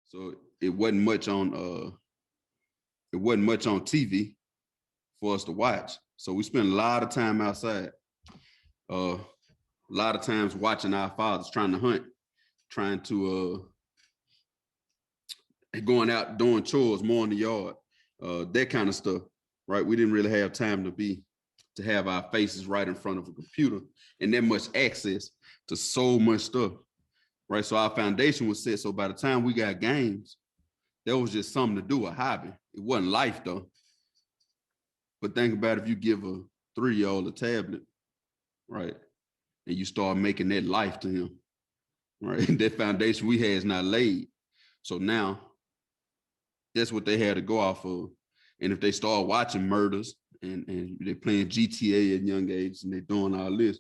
So it wasn't much on TV for us to watch. So we spent a lot of time outside. A lot of times watching our fathers trying to hunt, trying to going out doing chores more in the yard, that kind of stuff, right? We didn't really have time to have our faces right in front of a computer and that much access to so much stuff, right? So our foundation was set. So by the time we got games, that was just something to do, a hobby. It wasn't life though. But think about if you give a 3-year-old a tablet, right? And you start making that life to him, right? That foundation we had is not laid. So now that's what they had to go off of. And if they start watching murders and they're playing GTA at young age and they're doing all this,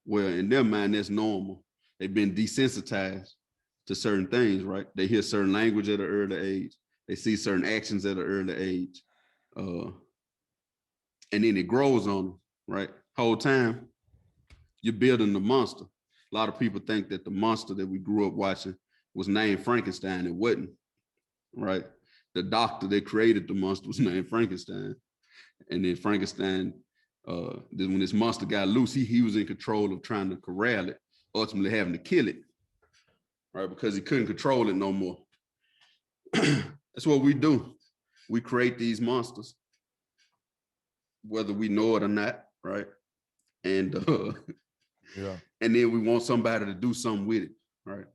well, in their mind, that's normal. They've been desensitized to certain things, right? They hear certain language at an early age. They see certain actions at an early age. And then it grows on them, right? Whole time, you're building the monster. A lot of people think that the monster that we grew up watching was named Frankenstein. It wasn't, right? The doctor that created the monster was named Frankenstein. And then Frankenstein, then when this monster got loose, he was in control of trying to corral it, ultimately having to kill it, right? Because he couldn't control it no more. That's what we do. We create these monsters, whether we know it or not, right? And and then we want somebody to do something with it, right?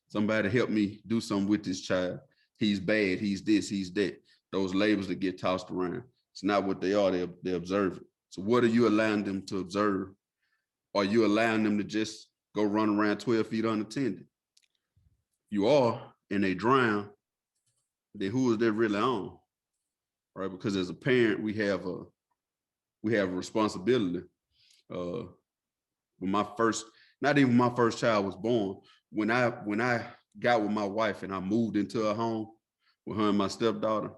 Somebody help me do something with this child. He's bad, he's this, he's that. Those labels that get tossed around. It's not what they are, they're observing. So what are you allowing them to observe? Are you allowing them to just go run around 12 feet unattended? You are, and they drown, then who is that really on? Right? Because as a parent, we have a responsibility. When not even my first child was born, when I got with my wife and I moved into her home with her and my stepdaughter,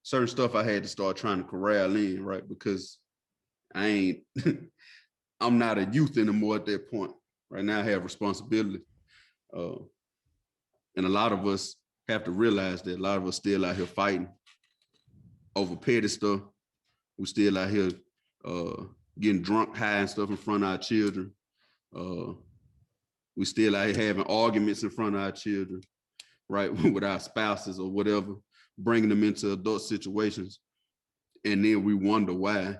certain stuff I had to start trying to corral in, right? Because I'm not a youth anymore at that point. Right now I have responsibility. And a lot of us have to realize that a lot of us still out here fighting over petty stuff. We're still out here getting drunk, high and stuff in front of our children. We still out here having arguments in front of our children, right? With our spouses or whatever, bringing them into adult situations. And then we wonder why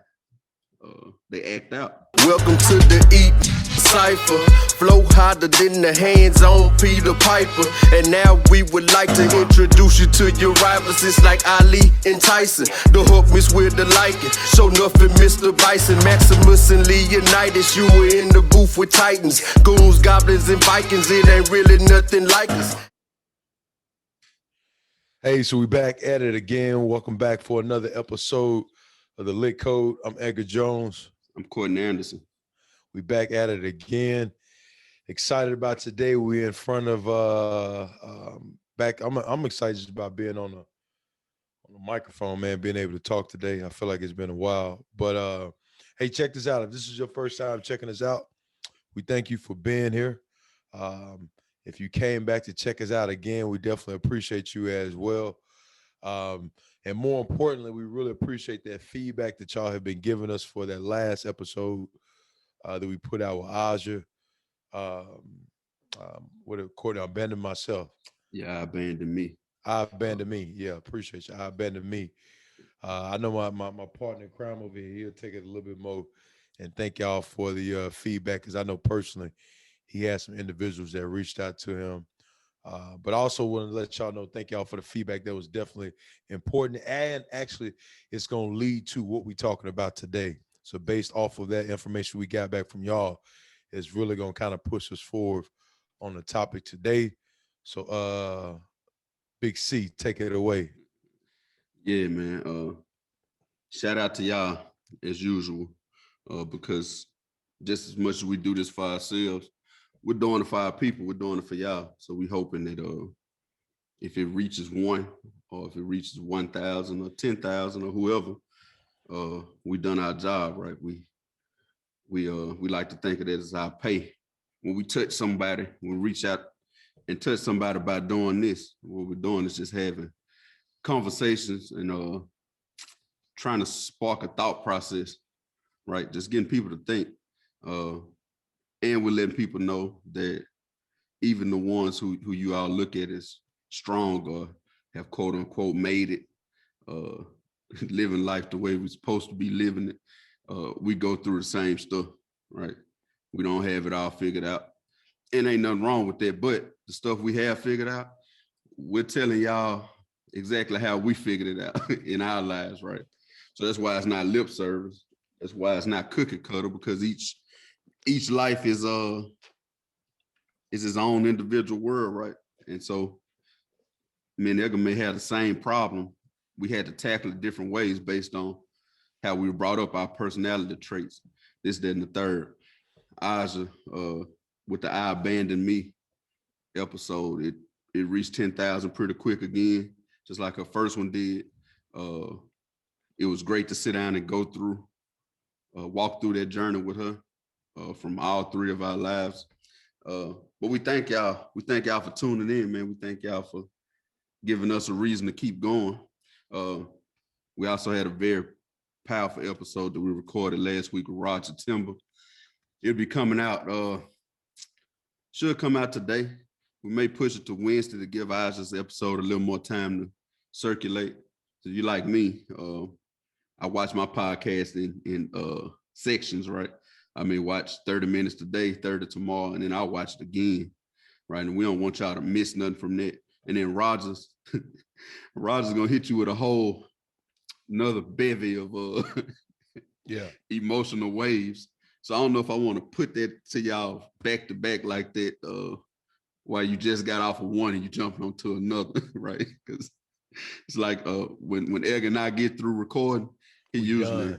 they act out. Welcome to the Cipher. Flow harder than the hands on Peter Piper. And now we would like to introduce you to your rivals. It's like Ali and Tyson. The hook miss with the liking. Show nothing, Mr. Bison. Maximus and Leonidas. You were in the booth with Titans. Goons, goblins, and Vikings. It ain't really nothing like us. Hey, so we back at it again. Welcome back for another episode of the Lit Code. I'm Edgar Jones. I'm Courtney Anderson. We back at it again. Excited about today. We're in front of back. I'm excited just about being on the microphone, man. Being able to talk today. I feel like it's been a while. But hey, check this out. If this is your first time checking us out, we thank you for being here. If you came back to check us out again, we definitely appreciate you as well. And more importantly, we really appreciate that feedback that y'all have been giving us for that last episode that we put out with Aja. What it Courtney, I abandoned myself. Yeah, I abandoned me. I abandoned me. Yeah, appreciate you. I abandoned me. I know my partner in crime over here, he'll take it a little bit more. And thank y'all for the feedback, because I know personally he had some individuals that reached out to him. But I also want to let y'all know, thank y'all for the feedback. That was definitely important. And actually, it's going to lead to what we're talking about today. So based off of that information we got back from y'all, it's really going to kind of push us forward on the topic today. So Big C, take it away. Yeah, man. Shout out to y'all as usual, because just as much as we do this for ourselves, we're doing it for our people. We're doing it for y'all. So we hoping that if it reaches 1, or if it reaches 1,000 or 10,000 or whoever, we done our job, right? We like to think of it as our pay. When we touch somebody, when we reach out and touch somebody by doing this. What we're doing is just having conversations and trying to spark a thought process, right? Just getting people to think. And we're letting people know that even the ones who you all look at as strong or have quote unquote made it, living life the way we're supposed to be living it, we go through the same stuff, right? We don't have it all figured out. And ain't nothing wrong with that, but the stuff we have figured out, we're telling y'all exactly how we figured it out in our lives, right? So that's why it's not lip service. That's why it's not cookie cutter, because each life is its own individual world, right? And so me and Edgar may have the same problem. We had to tackle it different ways based on how we were brought up, our personality traits, this, that, and the third. Aja, with the I Abandoned Me episode, it reached 10,000 pretty quick again, just like her first one did. It was great to sit down and go through, walk through that journey with her from all three of our lives. But we thank y'all. We thank y'all for tuning in, man. We thank y'all for giving us a reason to keep going. We also had a very powerful episode that we recorded last week with Roger Timber. It'll be coming out, should come out today. We may push it to Wednesday to give Aja's episode a little more time to circulate. So you like me, I watch my podcast in sections, right? I may watch 30 minutes today, 30 tomorrow, and then I'll watch it again, right? And we don't want y'all to miss nothing from that. And then Roger's gonna hit you with a whole another bevy of emotional waves. So I don't know if I want to put that to y'all back to back like that, while you just got off of one and you jumping onto another, right? Because it's like when Egg and I get through recording, he usually,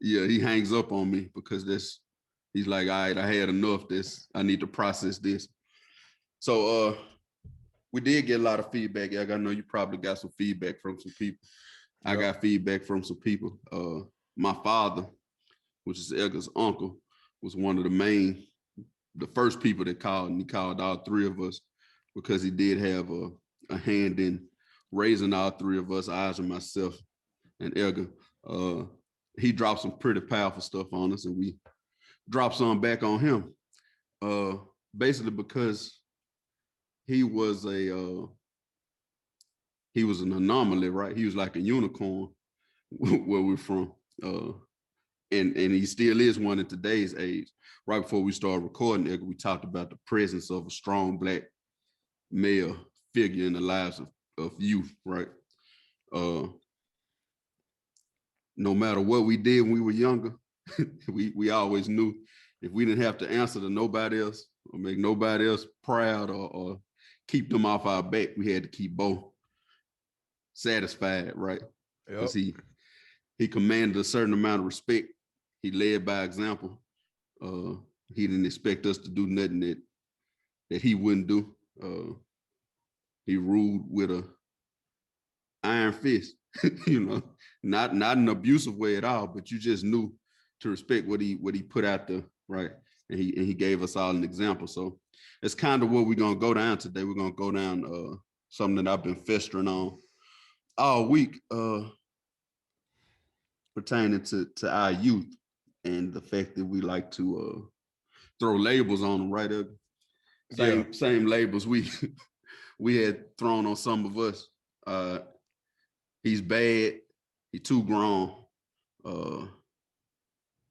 he hangs up on me because he's like, all right, I had enough. I need to process this. So we did get a lot of feedback. Egg, I know you probably got some feedback from some people. Yep. I got feedback from some people. My father, which is Edgar's uncle, was one of the first people that called, and he called all three of us because he did have a hand in raising all three of us, Aja, myself, and Edgar. He dropped some pretty powerful stuff on us, and we dropped some back on him. Basically because he was an anomaly, right? He was like a unicorn where we're from. And he still is one in today's age. Right before we started recording, Edgar, we talked about the presence of a strong Black male figure in the lives of youth, right? No matter what we did when we were younger, we always knew if we didn't have to answer to nobody else or make nobody else proud or keep them off our back, we had to keep both satisfied, right? Because he commanded a certain amount of respect. He led by example. He didn't expect us to do nothing that he wouldn't do. He ruled with a iron fist, not an abusive way at all, but you just knew to respect what he put out there, right? And he gave us all an example. So that's kind of what we're gonna go down today. We're gonna go down something that I've been festering on all week, pertaining to our youth and the fact that we like to throw labels on them, right? Same labels we had thrown on some of us. He's bad. He too grown.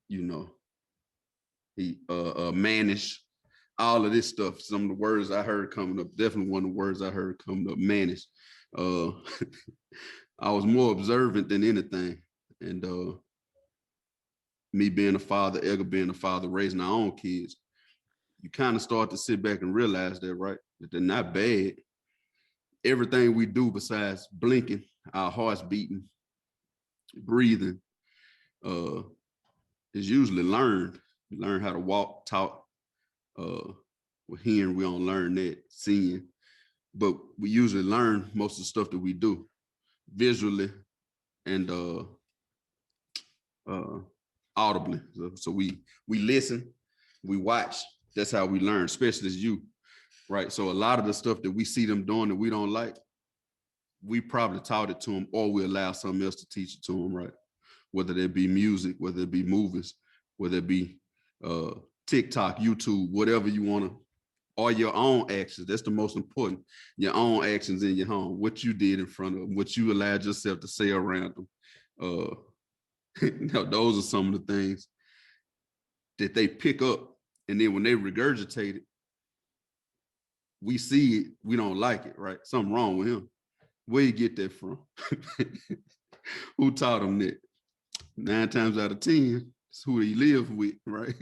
He mannish. All of this stuff. Some of the words I heard coming up. Definitely one of the words I heard coming up. Mannish. I was more observant than anything, and me being a father, Edgar being a father, raising our own kids, you kind of start to sit back and realize that, right? That they're not bad. Everything we do besides blinking, our hearts beating, breathing, is usually learned. We learn how to walk, talk. With hearing, we don't learn that. Seeing, but we usually learn most of the stuff that we do visually and audibly. So we listen, we watch. That's how we learn, especially as you. right? So a lot of the stuff that we see them doing that we don't like, we probably taught it to them, or we allow something else to teach it to them, right? Whether it be music, whether it be movies, whether it be TikTok, YouTube, whatever you want to, or your own actions. That's the most important. Your own actions in your home, what you did in front of them, what you allowed yourself to say around them. Those are some of the things that they pick up, and then when they regurgitate it, we see it, we don't like it, right? Something wrong with him. Where you get that from? Who taught him that? 9 times out of 10, it's who he lives with, right?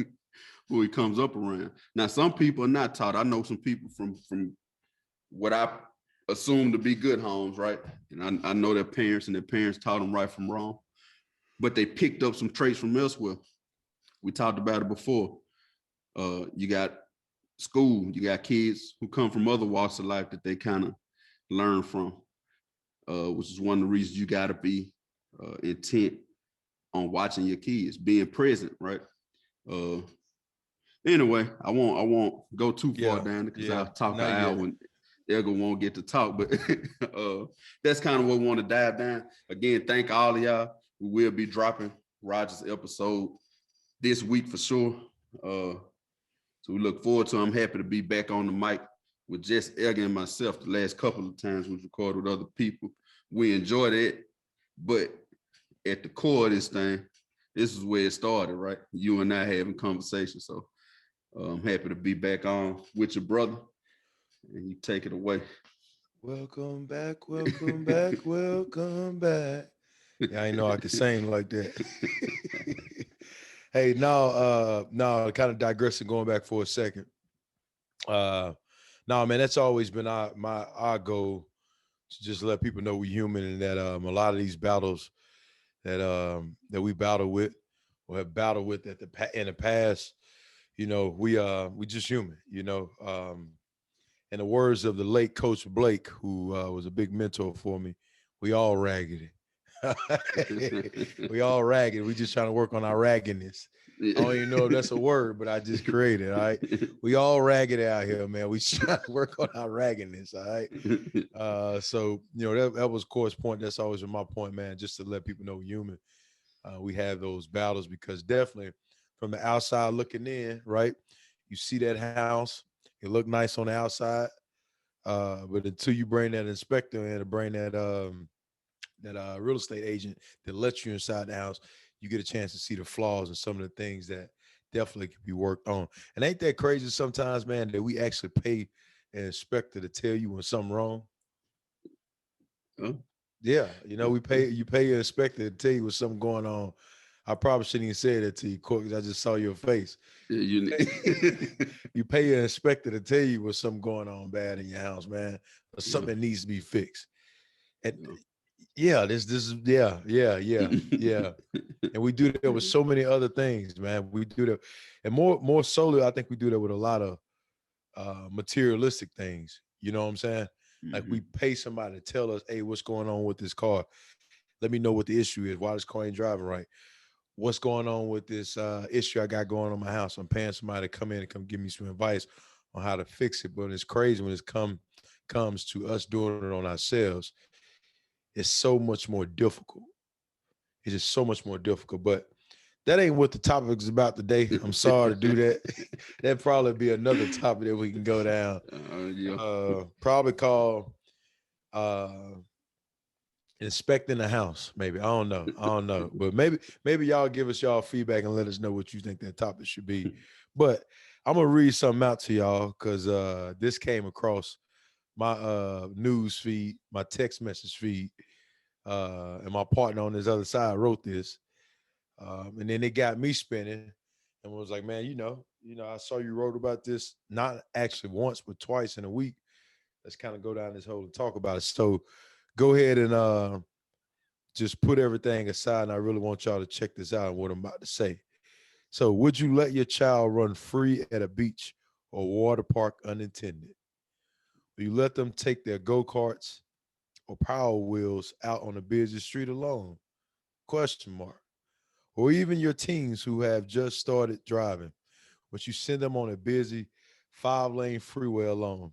Who he comes up around. Now, some people are not taught. I know some people from what I assume to be good homes, right? And I know their parents, and their parents taught them right from wrong, but they picked up some traits from elsewhere. We talked about it before. You got school, you got kids who come from other walks of life that they kind of learn from, which is one of the reasons you got to be intent on watching your kids, being present, right? Anyway, I won't go too far down because I'll talk an hour and Edgar won't get to talk, but that's kind of what we want to dive down. Again, thank all of y'all. We will be dropping Roger's episode this week for sure. So we look forward to it. I'm happy to be back on the mic with just Edgar and myself. The last couple of times we recorded with other people. We enjoyed it, but at the core of this thing, this is where it started, right? You and I having conversations. So I'm happy to be back on with your brother, and you take it away. Welcome back, welcome back, welcome back. Yeah, I know I can sing like that. Hey, now, kind of digressing, going back for a second. No, man, that's always been our goal, to just let people know we're human, and that a lot of these battles that we battle with or have battled with in the past, we just human, in the words of the late Coach Blake, who was a big mentor for me, we all raggedy. We all ragged. We just trying to work on our raggedness. I don't even know if that's a word, but I just created it. All right. We all ragged out here, man. We trying to work on our raggedness. All right. So, that was Core's point. That's always been my point, man, just to let people know we're human. We have those battles because definitely from the outside looking in, right? You see that house, it look nice on the outside. But until you bring that inspector in and bring that real estate agent that lets you inside the house, you get a chance to see the flaws and some of the things that definitely can be worked on. And ain't that crazy sometimes, man, that we actually pay an inspector to tell you when something wrong? Huh? Yeah, you pay your inspector to tell you what's something going on. I probably shouldn't even say that to you, Court, because I just saw your face. Yeah, you pay your inspector to tell you what's something going on bad in your house, man, or something that needs to be fixed. And this is yeah. And we do that with so many other things, man. We do that, and more solely, I think we do that with a lot of materialistic things. You know what I'm saying? Like we pay somebody to tell us, hey, what's going on with this car? Let me know what the issue is. Why this car ain't driving right? What's going on with this issue I got going on in my house? I'm paying somebody to come in and come give me some advice on how to fix it. But it's crazy when it comes to us doing it on ourselves. It's so much more difficult. It's just so much more difficult. But that ain't what the topic is about today. I'm sorry to do that. That'd probably be another topic that we can go down. Probably call inspecting the house, maybe. I don't know. But maybe y'all give us y'all feedback and let us know what you think that topic should be. But I'm gonna read something out to y'all because this came across my news feed, my text message feed, and my partner on this other side wrote this. And then it got me spinning and was like, man, I saw you wrote about this, not actually once, but twice in a week. Let's kind of go down this hole and talk about it. So go ahead and just put everything aside. And I really want y'all to check this out and what I'm about to say. So would you let your child run free at a beach or water park unattended? Will you let them take their go-karts or power wheels out on a busy street alone? Question mark. Or even your teens who have just started driving, but you send them on a busy 5-lane freeway alone?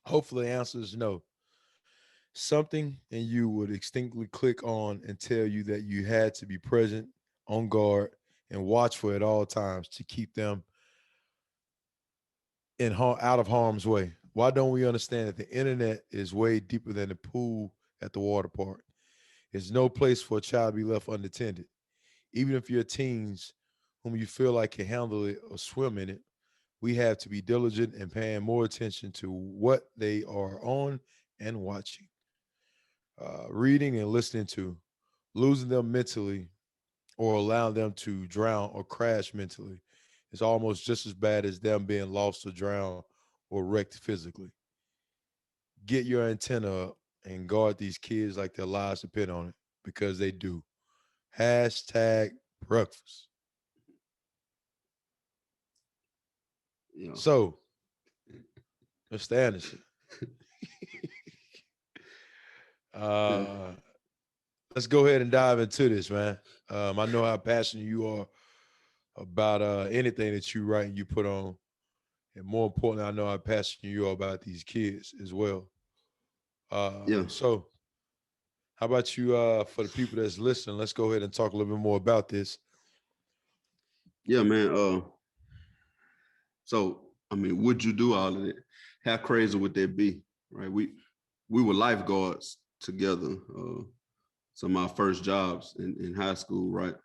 Hopefully, the answer is no. Something in you would instinctively click on and tell you that you had to be present, on guard, and watchful at all times to keep them out of harm's way. Why don't we understand that the internet is way deeper than the pool at the water park? There's no place for a child to be left unattended. Even if you're teens whom you feel like can handle it or swim in it, we have to be diligent and paying more attention to what they are on and watching, reading and listening to, losing them mentally or allowing them to drown or crash mentally is almost just as bad as them being lost or drowned or wrecked physically. Get your antenna up and guard these kids like their lives depend on it because they do. Hashtag breakfast. You know, So, Mr. Anderson, uh, let's go ahead and dive into this, man. I know how passionate you are about anything that you write and you put on. And more importantly, I know how passionate you are about these kids as well. yeah, So how about you, for the people that's listening, let's go ahead and talk a little bit more about this. yeah, man. So I mean, would you do all of that? How crazy would that be? Right? We were lifeguards together. Some of our first jobs in high school, right?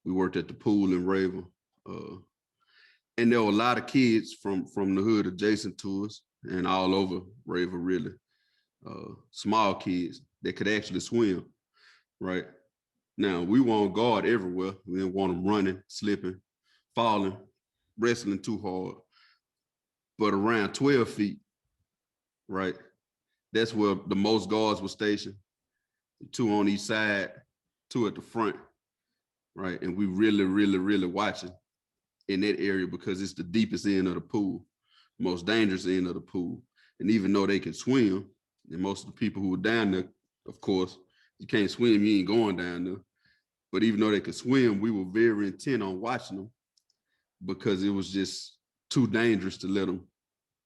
We worked at the pool in Raven. And there were a lot of kids from the hood adjacent to us and all over Raven, really. Small kids that could actually swim, right? Now, we want guard everywhere. We didn't want them running, slipping, falling, wrestling too hard. But around 12 feet, right? That's where the most guards were stationed. 2 on each side, 2 at the front, right? And we really, really, really watching in that area because it's the deepest end of the pool, most dangerous end of the pool. And even though they can swim, and most of the people who were down there, of course, you can't swim, you ain't going down there. But even though they could swim, we were very intent on watching them because it was just too dangerous to let them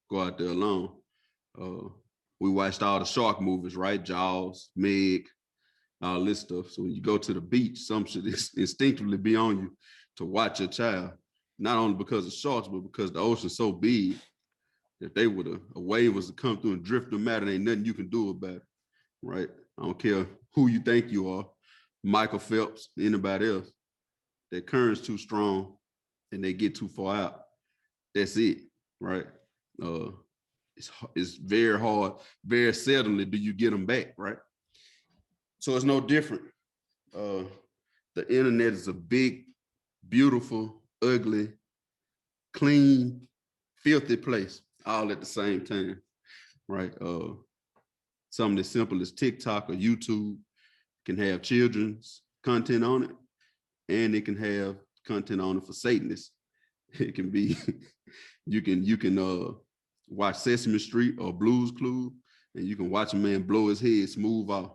go out there alone. We watched all the shark movies, right? Jaws, Meg, all this stuff. So when you go to the beach, some should instinctively be on you to watch your child, not only because of sharks, but because the ocean's so big that they would a wave was to come through and drift them out, and ain't nothing you can do about it, right? I don't care who you think you are, Michael Phelps, anybody else. That current's too strong and they get too far out. That's it, right? Uh, it's very hard. Very seldomly do you get them back, right? So it's no different. The internet is a big, beautiful, ugly, clean, filthy place all at the same time, right? Something as simple as TikTok or YouTube can have children's content on it, and it can have content on it for Satanists. It can be you can watch Sesame Street or Blue's Clues, and you can watch a man blow his head smooth off.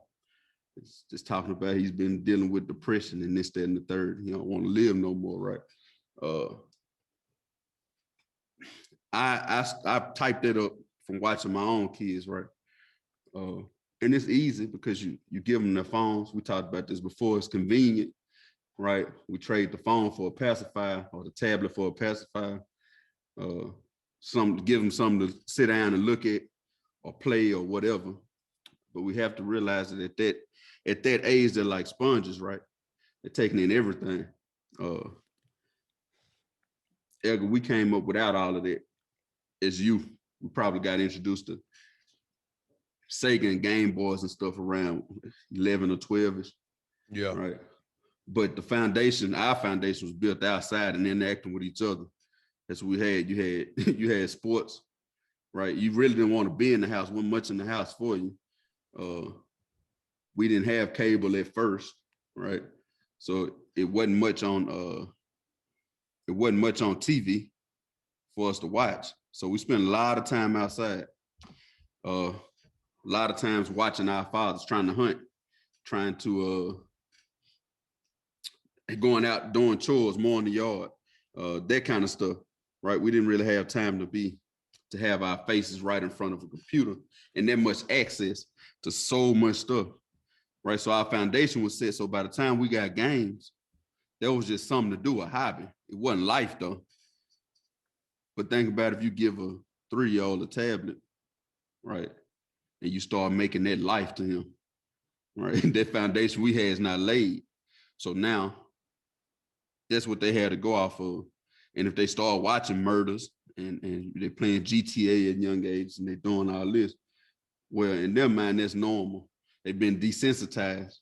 It's just talking about he's been dealing with depression and this, that, and the third. He don't want to live no more, right? I typed that up from watching my own kids, right? And it's easy because you give them their phones. We talked about this before. It's convenient, right? We trade the phone for a pacifier or the tablet for a pacifier. Give them something to sit down and look at or play or whatever. But we have to realize that at that age, they're like sponges, right? They're taking in everything. Edgar, we came up without all of that. As youth, we probably got introduced to Sega and Game Boys and stuff around 11 or 12ish. Yeah. Right. But our foundation was built outside and interacting with each other. That's what we had. You had sports, right? You really didn't want to be in the house. Wasn't much in the house for you. We didn't have cable at first, right? So it wasn't much on TV for us to watch. So we spent a lot of time outside. A lot of times watching our fathers trying to hunt, trying to going out doing chores more in the yard, that kind of stuff, right? We didn't really have time to be to have our faces right in front of a computer and that much access to so much stuff, right? So our foundation was set. So by the time we got games, that was just something to do, a hobby. It wasn't life though. But think about if you give a 3-year-old a tablet, right? And you start making that life to him, right? That foundation we had is not laid. So now that's what they had to go off of. And if they start watching murders and they're playing GTA at young age and they're doing all this, well, in their mind, that's normal. They've been desensitized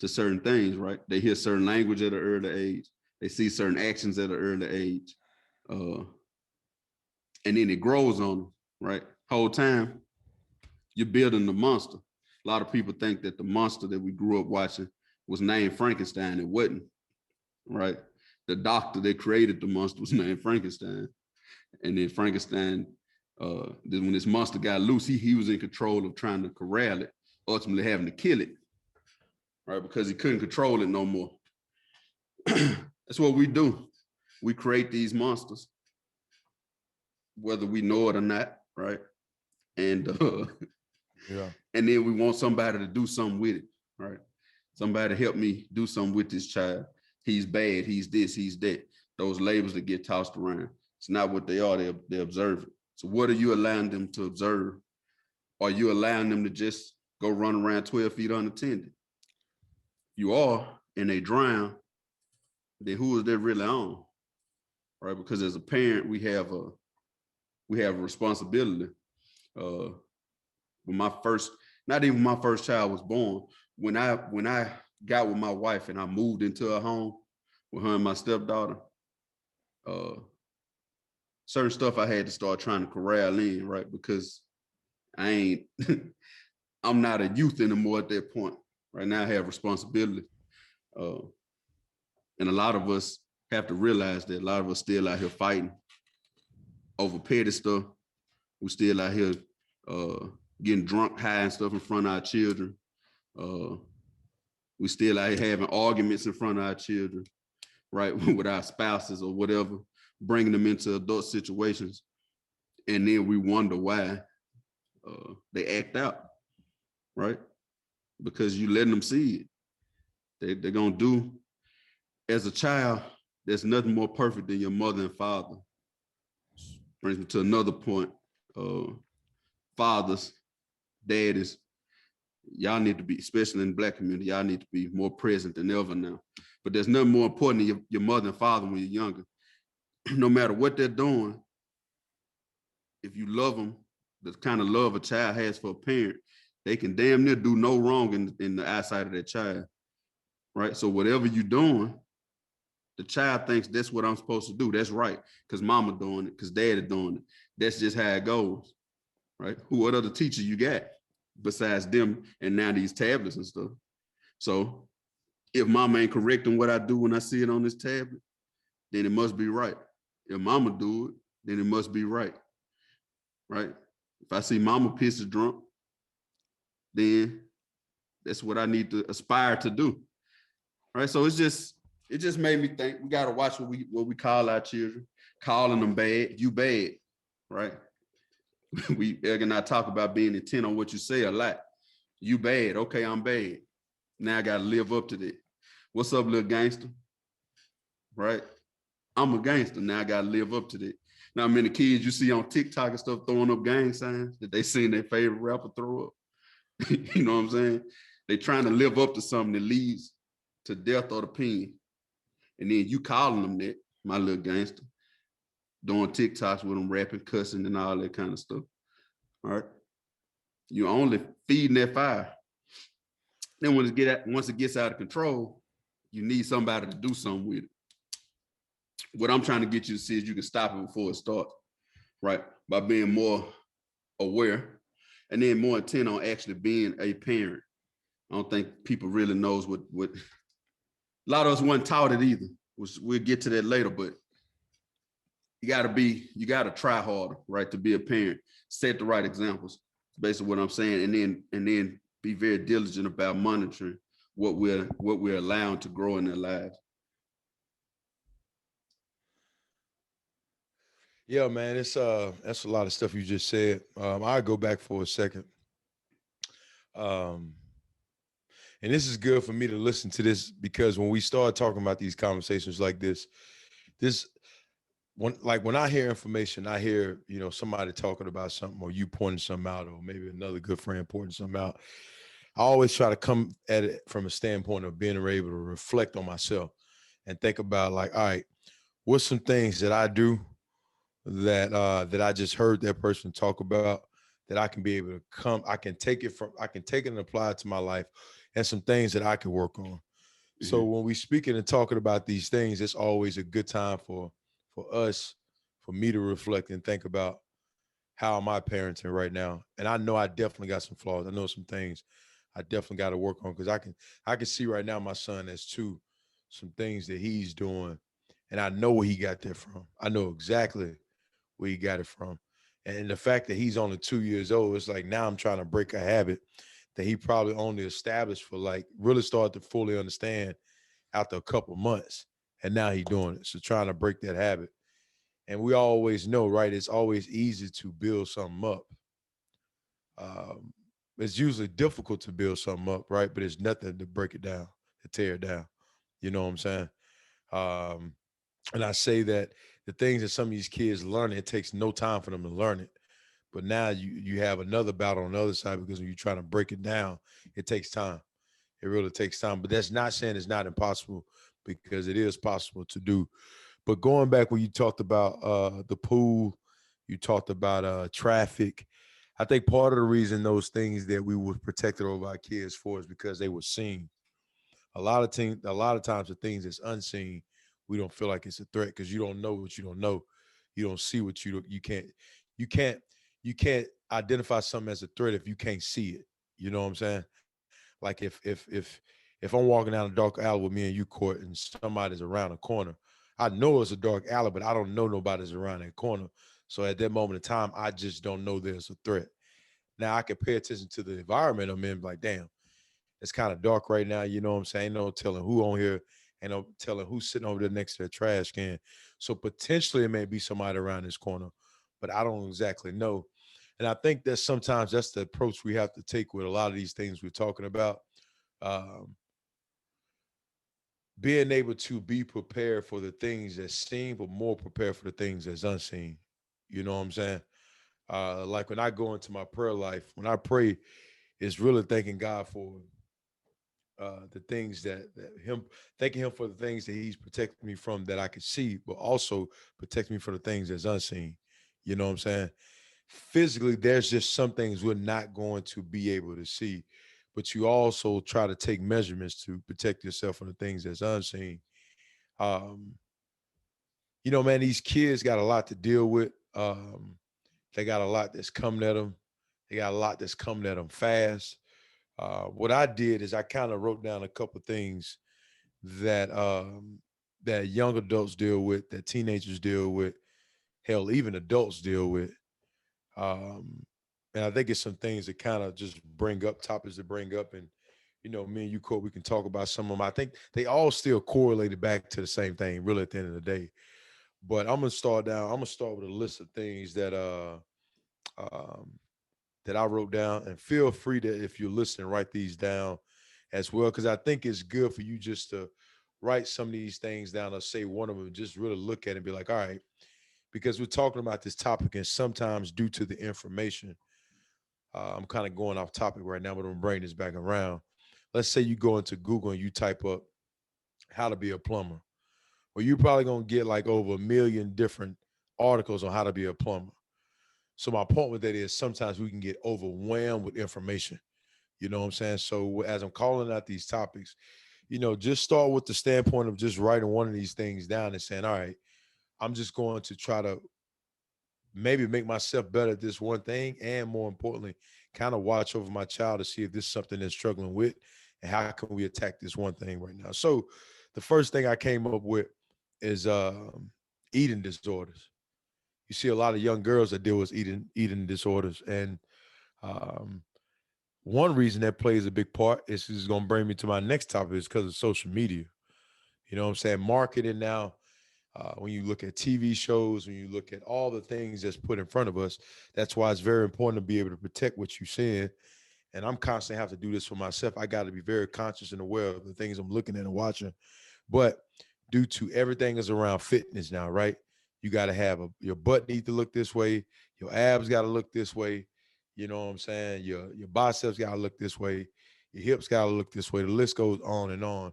to certain things, right? They hear certain language at an early age. They see certain actions at an early age. And then it grows on them, right? Whole time, you're building the monster. A lot of people think that the monster that we grew up watching was named Frankenstein. It wasn't, right? The doctor that created the monster was named Frankenstein. And then Frankenstein, when this monster got loose, he was in control of trying to corral it, ultimately having to kill it, right? Because he couldn't control it no more. That's what we do. We create these monsters, whether we know it or not, right? And and then we want somebody to do something with it, right? Somebody help me do something with this child. He's bad, he's this, he's that. Those labels that get tossed around. It's not what they are, they observe it. So what are you allowing them to observe? Are you allowing them to just go run around 12 feet unattended? You are, and they drown, then who is that really on? Right? Because as a parent, we have a responsibility. When not even my first child was born, when I got with my wife and I moved into her home with her and my stepdaughter, certain stuff I had to start trying to corral in, right? Because I'm not a youth anymore at that point. Right now I have responsibility. And a lot of us have to realize that a lot of us still out here fighting over petty stuff. We still out here getting drunk, high and stuff in front of our children. We still out here having arguments in front of our children, right? With our spouses or whatever, bringing them into adult situations. And then we wonder why they act out, right? Because you letting them see it. They're gonna do, as a child, there's nothing more perfect than your mother and father. Brings me to another point. Fathers, daddies, y'all need to be, especially in the Black community, y'all need to be more present than ever now. But there's nothing more important than your mother and father when you're younger. No matter what they're doing, if you love them, the kind of love a child has for a parent, they can damn near do no wrong in the eyesight of that child, right? So whatever you're doing, the child thinks that's what I'm supposed to do. That's right, because mama doing it, because daddy doing it. That's just how it goes, right? What other teacher you got besides them and now these tablets and stuff? So if mama ain't correcting what I do when I see it on this tablet, then it must be right. If mama do it, then it must be right, right? If I see mama pissed or drunk, then that's what I need to aspire to do, right? So it just made me think we got to watch what we call our children, calling them bad. You bad, right? Egg and I talk about being intent on what you say a lot. You bad, okay, I'm bad. Now I got to live up to that. What's up, little gangster? Right? I'm a gangster. Now I got to live up to that. Now, many kids you see on TikTok and stuff throwing up gang signs that they seen their favorite rapper throw up. You know what I'm saying? They trying to live up to something that leads to death or the pen. And then you calling them that, my little gangster, doing TikToks with them, rapping, cussing, and all that kind of stuff. All right. You only feeding that fire. Then once it gets out of control, you need somebody to do something with it. What I'm trying to get you to see is you can stop it before it starts, right? By being more aware and then more intent on actually being a parent. I don't think people really knows what a lot of us weren't taught it either, which we'll get to that later, but you gotta try harder, right? To be a parent, set the right examples. Basically what I'm saying, and then be very diligent about monitoring what we're allowing to grow in their lives. Yeah, man, it's that's a lot of stuff you just said. I go back for a second. Um, and this is good for me to listen to this because when we start talking about these conversations like this when I hear information, I hear, somebody talking about something or you pointing something out, or maybe another good friend pointing something out. I always try to come at it from a standpoint of being able to reflect on myself and think about like, all right, what's some things that I do that I just heard that person talk about that I can be able to I can take it and apply it to my life and some things that I can work on. So Mhm. when we speaking and talking about these things, it's always a good time for us, for me to reflect and think about how am I parenting right now. And I know I definitely got some flaws. I know some things I definitely got to work on because I can see right now my son has some things that he's doing, and I know where he got that from. I know exactly where he got it from. And the fact that he's only 2 years old, it's like now I'm trying to break a habit that he probably only established for like really started to fully understand after a couple months. And now he's doing it. So trying to break that habit. And we always know, right? It's always easy to build something up. Um, it's usually difficult to build something up, right? But it's nothing to break it down, to tear it down. You know what I'm saying? Um, and I say that the things that some of these kids learn, it takes no time for them to learn it. But now you have another battle on the other side because when you're trying to break it down, it takes time. It really takes time. But that's not saying it's not impossible because it is possible to do. But going back when you talked about the pool, you talked about traffic. I think part of the reason those things that we were protected over our kids for is because they were seen. A lot of times the things that's unseen, we don't feel like it's a threat because you don't know what you don't know. You don't see what you can't you can't you can't identify something as a threat if you can't see it. You know what I'm saying? Like if I'm walking down a dark alley with me and you court and somebody's around a corner, I know it's a dark alley, but I don't know nobody's around that corner. So at that moment in time, I just don't know there's a threat. Now I can pay attention to the environment I'm in, like, damn, it's kind of dark right now. You know what I'm saying? Ain't no telling who on here, ain't no telling who's sitting over there next to the trash can. So potentially it may be somebody around this corner, but I don't exactly know. And I think that sometimes that's the approach we have to take with a lot of these things we're talking about. Um, Being able to be prepared for the things that's seen, but more prepared for the things that's unseen. You know what I'm saying? Like when I go into my prayer life, when I pray, it's really thanking God for the things that him thanking him for the things that he's protecting me from that I could see, but also protect me from the things that's unseen. You know what I'm saying? Physically, there's just some things we're not going to be able to see, but you also try to take measurements to protect yourself from the things that's unseen. Um, man, these kids got a lot to deal with. They got a lot that's coming at them. They got a lot that's coming at them fast. What I did is I kind of wrote down a couple things that that young adults deal with, that teenagers deal with, hell, even adults deal with. Um, and I think it's some things that kind of just bring up topics to bring up. And, me and you, Court, we can talk about some of them. I think they all still correlated back to the same thing, really, at the end of the day. But I'm gonna start with a list of things um, that I wrote down. And feel free to, if you're listening, write these down as well. Cause I think it's good for you just to write some of these things down or say one of them, just really look at it and be like, all right, because we're talking about this topic and sometimes due to the information, I'm kind of going off topic right now, but I'm bringing this back around. Let's say you go into Google and you type up how to be a plumber. Well, you're probably going to get like over a million different articles on how to be a plumber. So my point with that is sometimes we can get overwhelmed with information. You know what I'm saying? So as I'm calling out these topics, just start with the standpoint of just writing one of these things down and saying, all right, I'm just going to try to maybe make myself better at this one thing. And more importantly, kind of watch over my child to see if this is something they're struggling with and how can we attack this one thing right now. So the first thing I came up with is eating disorders. You see a lot of young girls that deal with eating disorders. And um, one reason that plays a big part is going to bring me to my next topic is because of social media. You know what I'm saying? Marketing now. When you look at TV shows, when you look at all the things that's put in front of us, that's why it's very important to be able to protect what you're seeing. And I'm constantly have to do this for myself. I got to be very conscious and aware of the things I'm looking at and watching. But due to everything is around fitness now, right? You got to have your butt need to look this way, your abs got to look this way. You know what I'm saying? Your biceps got to look this way, your hips got to look this way. The list goes on and on.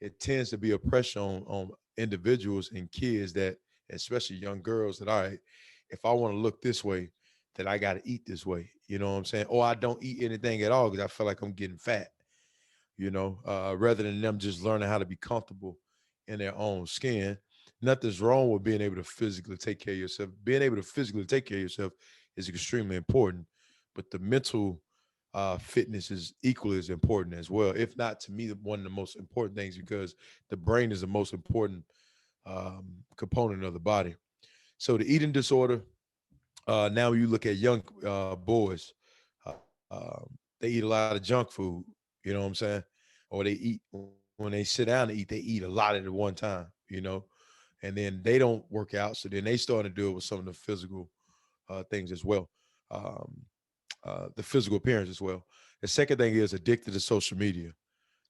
It tends to be a pressure on individuals and kids that, especially young girls, that all right, if I want to look this way, that I got to eat this way. You know what I'm saying? Or I don't eat anything at all because I feel like I'm getting fat. Rather than them just learning how to be comfortable in their own skin. Nothing's wrong with being able to physically take care of yourself. Being able to physically take care of yourself is extremely important, but the mental fitness is equally as important as well. If not, to me, one of the most important things, because the brain is the most important component of the body. So the eating disorder. Now you look at young boys, uh, they eat a lot of junk food. You know what I'm saying? Or they eat when they sit down to eat, they eat a lot at one time. And then they don't work out, so then they start to deal with some of the physical things as well, the physical appearance as well. The second thing is addicted to social media.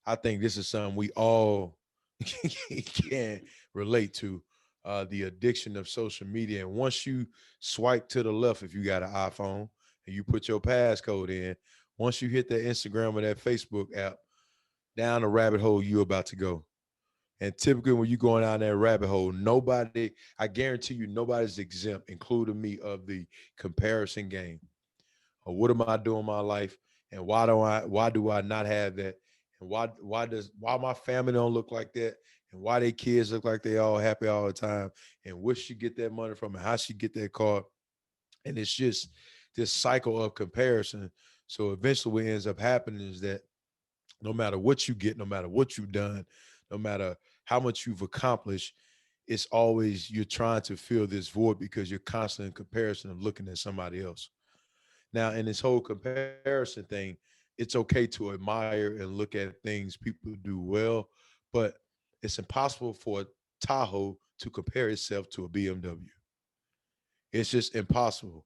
I think this is something we all can relate to, the addiction of social media. And once you swipe to the left, if you got an iPhone and you put your passcode in, once you hit that Instagram or that Facebook app, down the rabbit hole you're about to go. And typically when you're going down that rabbit hole, I guarantee you, nobody's exempt, including me, of the comparison game. Or what am I doing in my life? And why do I not have that? And why my family don't look like that? And why they kids look like they all happy all the time? And where she get that money from and how she get that car? And it's just this cycle of comparison. So eventually what ends up happening is that no matter what you get, no matter what you've done, no matter how much you've accomplished, it's always you're trying to fill this void because you're constantly in comparison of looking at somebody else. Now, in this whole comparison thing, it's okay to admire and look at things people do well, but it's impossible for a Tahoe to compare itself to a BMW. It's just impossible.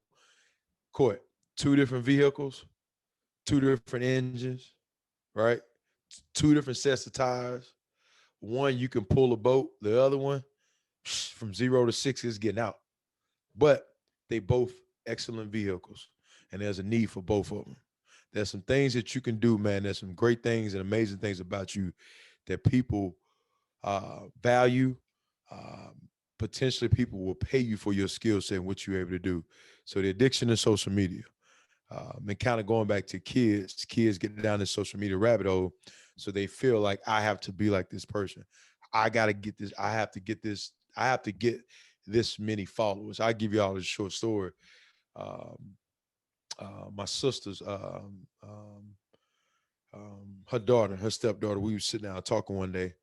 Court, two different vehicles, two different engines, right? Two different sets of tires. One you can pull a boat, the other one from 0 to 60 is getting out. But they both excellent vehicles, and there's a need for both of them. There's some things that you can do, man. There's some great things and amazing things about you that people value. Potentially, people will pay you for your skill set and what you're able to do. So the addiction to social media, and kind of going back to kids get down this social media rabbit hole, so they feel like I have to be like this person. I got to get this. I have to get this. I have to get this many followers. I give you all a short story. Um, my sister's her daughter, her stepdaughter, we were sitting down talking one day,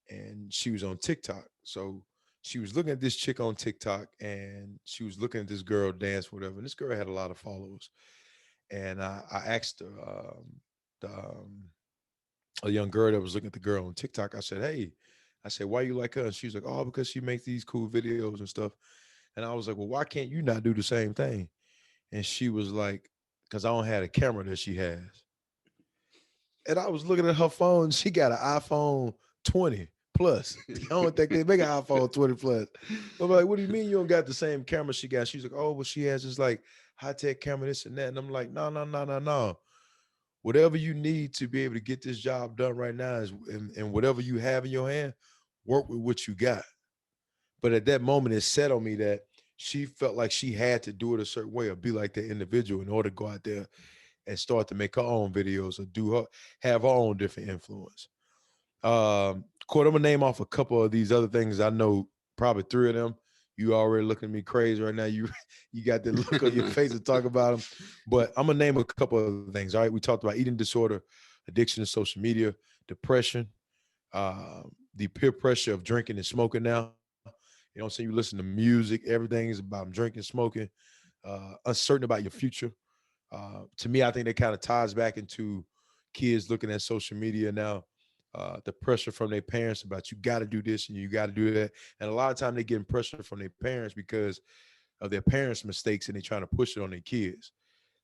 and she was on TikTok. So she was looking at this chick on TikTok, and she was looking at this girl dance, whatever. And this girl had a lot of followers. And I asked her, the, a young girl that was looking at the girl on TikTok, I said, "Hey," I said, "why you like her?" And she was like, "Oh, because she makes these cool videos and stuff." And I was like, "Well, why can't you not do the same thing?" And she was like, "Because I don't have a camera that she has." And I was looking at her phone. She got an iPhone 20 plus. I don't think they make an iPhone 20 plus. I'm like, "What do you mean you don't got the same camera she got?" She's like, "Oh, well, she has this like high-tech camera, this and that." And I'm like, "No, no, no, no, no. Whatever you need to be able to get this job done right now is, and whatever you have in your hand, work with what you got." But at that moment, it set on me that she felt like she had to do it a certain way or be like that individual in order to go out there and start to make her own videos or have her own different influence. Court, I'm gonna name off a couple of these other things. I know probably three of them. You already looking at me crazy right now. You got that look on your face to talk about them. But I'm gonna name a couple of things. All right, we talked about eating disorder, addiction to social media, depression, the peer pressure of drinking and smoking now. You know what I'm saying? You listen to music, everything is about drinking, smoking, uncertain about your future. To me, I think that kind of ties back into kids looking at social media now. the pressure from their parents about you got to do this and you got to do that. And a lot of time they getting pressure from their parents because of their parents' mistakes and they trying to push it on their kids.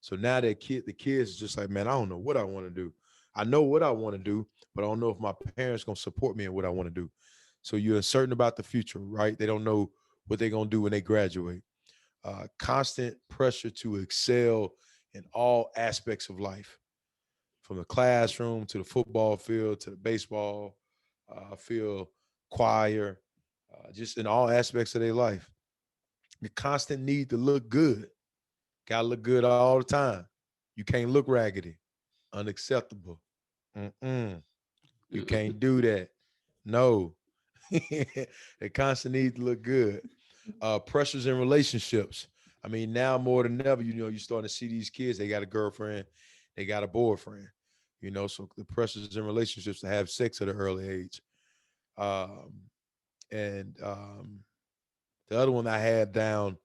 So now the kids is just like, man, I don't know what I want to do. I know what I want to do, but I don't know if my parents gonna support me in what I want to do. So you're uncertain about the future, right? They don't know what they're gonna do when they graduate. Constant pressure to excel in all aspects of life, from the classroom to the football field to the baseball field, choir, just in all aspects of their life. The constant need to look good. Gotta look good all the time. You can't look raggedy. Unacceptable. Mm-mm. You can't do that. No. They constantly need to look good. Pressures in relationships. I mean, now more than ever, you're starting to see these kids, they got a girlfriend, they got a boyfriend, so the pressures in relationships to have sex at an early age. And the other one I had down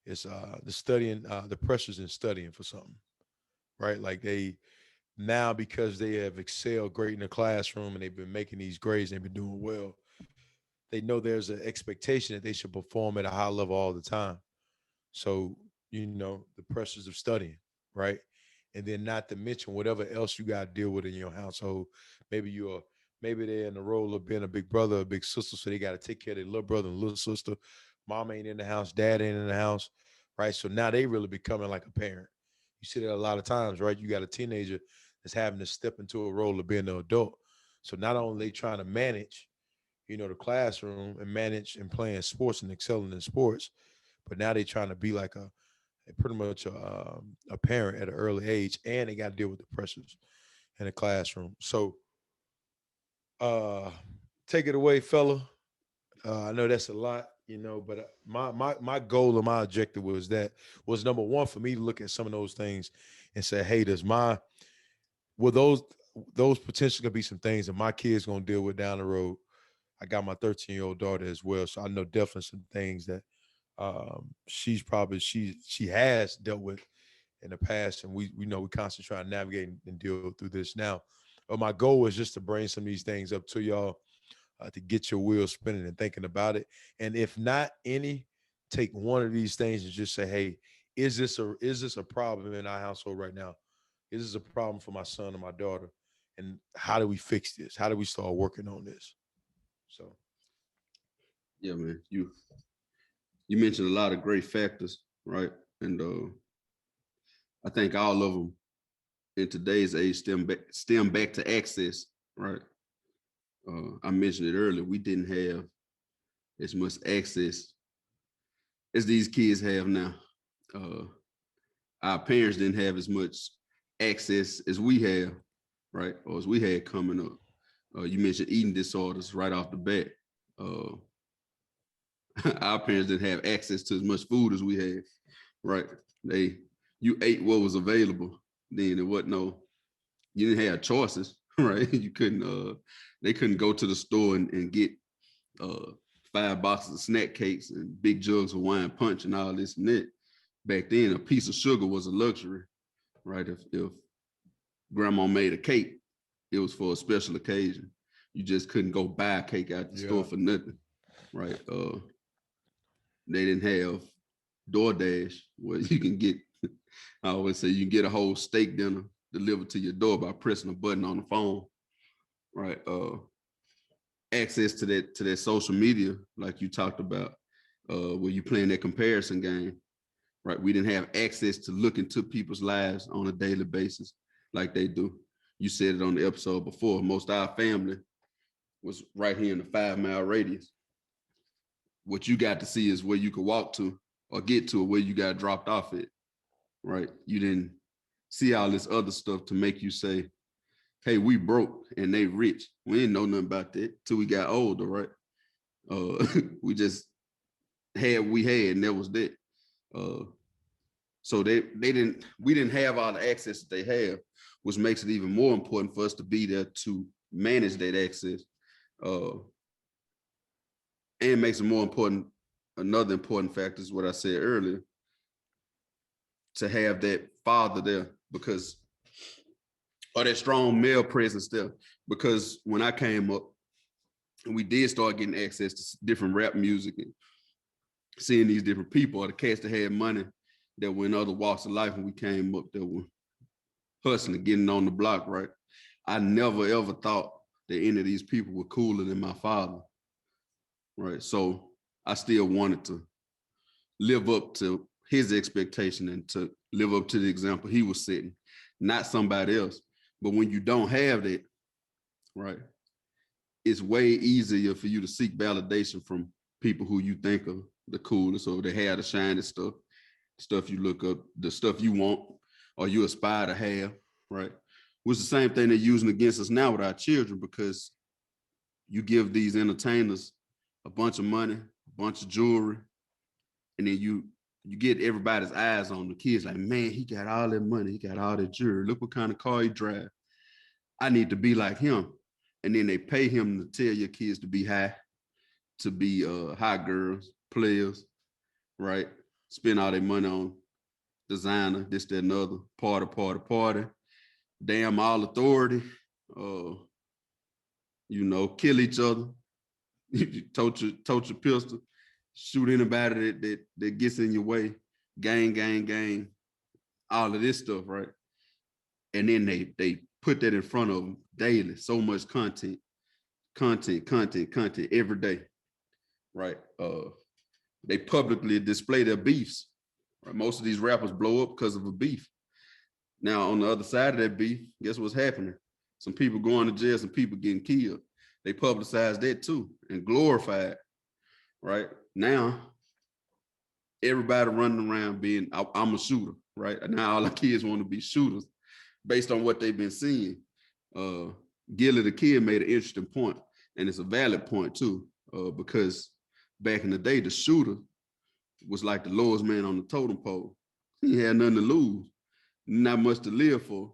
is the pressures in studying for something, right? Like they now, because they have excelled great in the classroom and they've been making these grades and they've been doing well, they know there's an expectation that they should perform at a high level all the time. So, the pressures of studying, right? And then not to mention whatever else you got to deal with in your household. Maybe maybe they're in the role of being a big brother, a big sister, so they got to take care of their little brother and little sister. Mom ain't in the house, dad ain't in the house, right? So now they really becoming like a parent. You see that a lot of times, right? You got a teenager that's having to step into a role of being an adult. So not only they trying to manage, the classroom and manage and playing sports and excelling in sports, but now they trying to be like pretty much a parent at an early age, and they got to deal with the pressures in the classroom. So take it away, fella. I know that's a lot, but my goal and my objective was number one for me to look at some of those things and say, hey, will those potentially gonna be some things that my kids gonna deal with down the road. I got my 13-year-old daughter as well, so I know definitely some things that she has dealt with in the past, and we constantly try to navigate and deal through this now. But my goal is just to bring some of these things up to y'all to get your wheels spinning and thinking about it. And if not any, take one of these things and just say, hey, is this a problem in our household right now? Is this a problem for my son or my daughter? And how do we fix this? How do we start working on this? So, yeah, man, you mentioned a lot of great factors, right? And I think all of them in today's age stem back to access, right? I mentioned it earlier. We didn't have as much access as these kids have now. Our parents didn't have as much access as we have, right? Or as we had coming up. You mentioned eating disorders right off the bat. Our parents didn't have access to as much food as we had, right? You ate what was available. Then it wasn't you didn't have choices, right? You couldn't. They couldn't go to the store and get 5 boxes of snack cakes and big jugs of wine punch and all this and that. Back then, a piece of sugar was a luxury, right? If grandma made a cake, it was for a special occasion. You just couldn't go buy a cake out the store for nothing, right? They didn't have DoorDash where you can get, I always say you can get a whole steak dinner delivered to your door by pressing a button on the phone, right? Access to that social media, like you talked about, where you playing that comparison game, right? We didn't have access to look into people's lives on a daily basis like they do. You said it on the episode before. Most of our family was right here in the 5-mile radius. What you got to see is where you could walk to or get to, or where you got dropped off at, right? You didn't see all this other stuff to make you say, hey, we broke and they rich. We didn't know nothing about that till we got older, right? We just had what we had, and that was that. So we didn't have all the access that they have, which makes it even more important for us to be there to manage that access. And makes it more important. Another important factor is what I said earlier, to have that father there, because or that strong male presence there. Because when I came up, and we did start getting access to different rap music and seeing these different people, or the cats that had money that were in other walks of life when we came up, that were hustling, getting on the block, right? I never ever thought that any of these people were cooler than my father, right? So I still wanted to live up to his expectation and to live up to the example he was setting, not somebody else. But when you don't have that, right, it's way easier for you to seek validation from people who you think are the coolest, or they have the shiny stuff you look up, the stuff you want or you aspire to have, right? Which is the same thing they're using against us now with our children, because you give these entertainers a bunch of money, a bunch of jewelry, and then you get everybody's eyes on the kids like, man, he got all that money, he got all that jewelry, look what kind of car he drive. I need to be like him. And then they pay him to tell your kids to be high girls, players, right? Spend all their money on designer, this, that, and other, party. Damn all authority, kill each other, tote your pistol, shoot anybody that gets in your way, gang, all of this stuff, right? And then they put that in front of them daily, so much content every day, right? They publicly display their beefs, right? Most of these rappers blow up because of a beef. Now, on the other side of that beef, guess what's happening? Some people going to jail, some people getting killed. They publicize that too and glorify it, right? Now, everybody running around being, I'm a shooter, right? Now all our kids want to be shooters based on what they've been seeing. Gilly the Kid made an interesting point, and it's a valid point too, because back in the day, the shooter was like the lowest man on the totem pole. He had nothing to lose, not much to live for.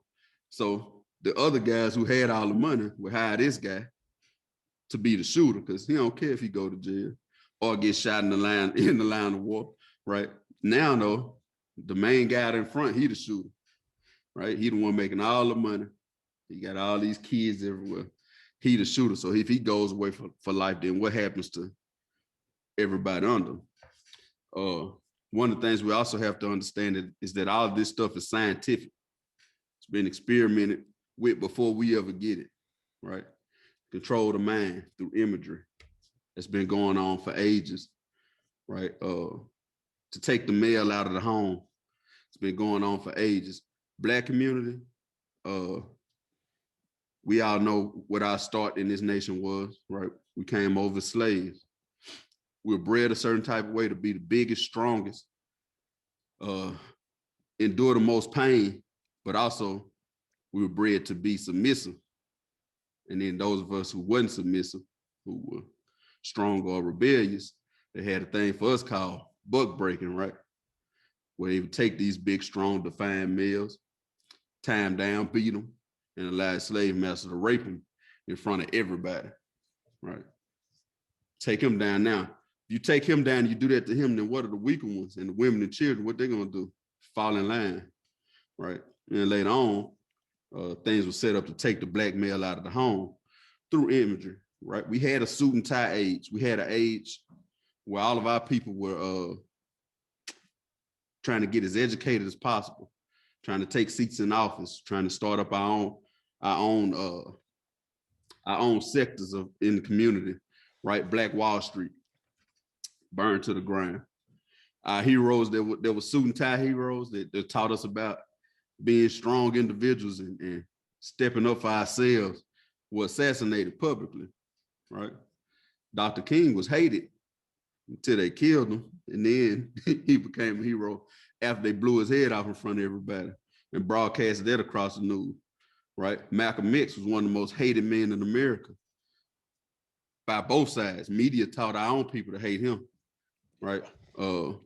So the other guys who had all the money would hire this guy to be the shooter, because he don't care if he go to jail or get shot in the line of war, right? Now though, the main guy in front, he the shooter, right? He the one making all the money. He got all these kids everywhere. He the shooter. So if he goes away for life, then what happens to everybody under him? One of the things we also have to understand is that all of this stuff is scientific. It's been experimented with before we ever get it, right? Control the mind through imagery. It's been going on for ages, right? To take the male out of the home. It's been going on for ages. Black community, we all know what our start in this nation was, right? We came over as slaves. We were bred a certain type of way to be the biggest, strongest, endure the most pain, but also we were bred to be submissive. And then those of us who wasn't submissive, who were strong or rebellious, they had a thing for us called buck breaking, right? Where they would take these big, strong, defined males, tie them down, beat them, and allow the slave master to rape them in front of everybody, right? Take him down. Now, if you take him down and you do that to him, then what are the weaker ones and the women and children, what they're gonna do? Fall in line, right? And later on, things were set up to take the black male out of the home through imagery, right? We had a suit and tie age. We had an age where all of our people were trying to get as educated as possible, trying to take seats in office, trying to start up our own sectors in the community, right? Black Wall Street, burned to the ground. Our heroes, there were suit and tie heroes that taught us about being strong individuals and stepping up for ourselves, were assassinated publicly, right? Dr. King was hated until they killed him, and then he became a hero after they blew his head off in front of everybody and broadcasted that across the news, right? Malcolm X was one of the most hated men in America by both sides. Media taught our own people to hate him, right? And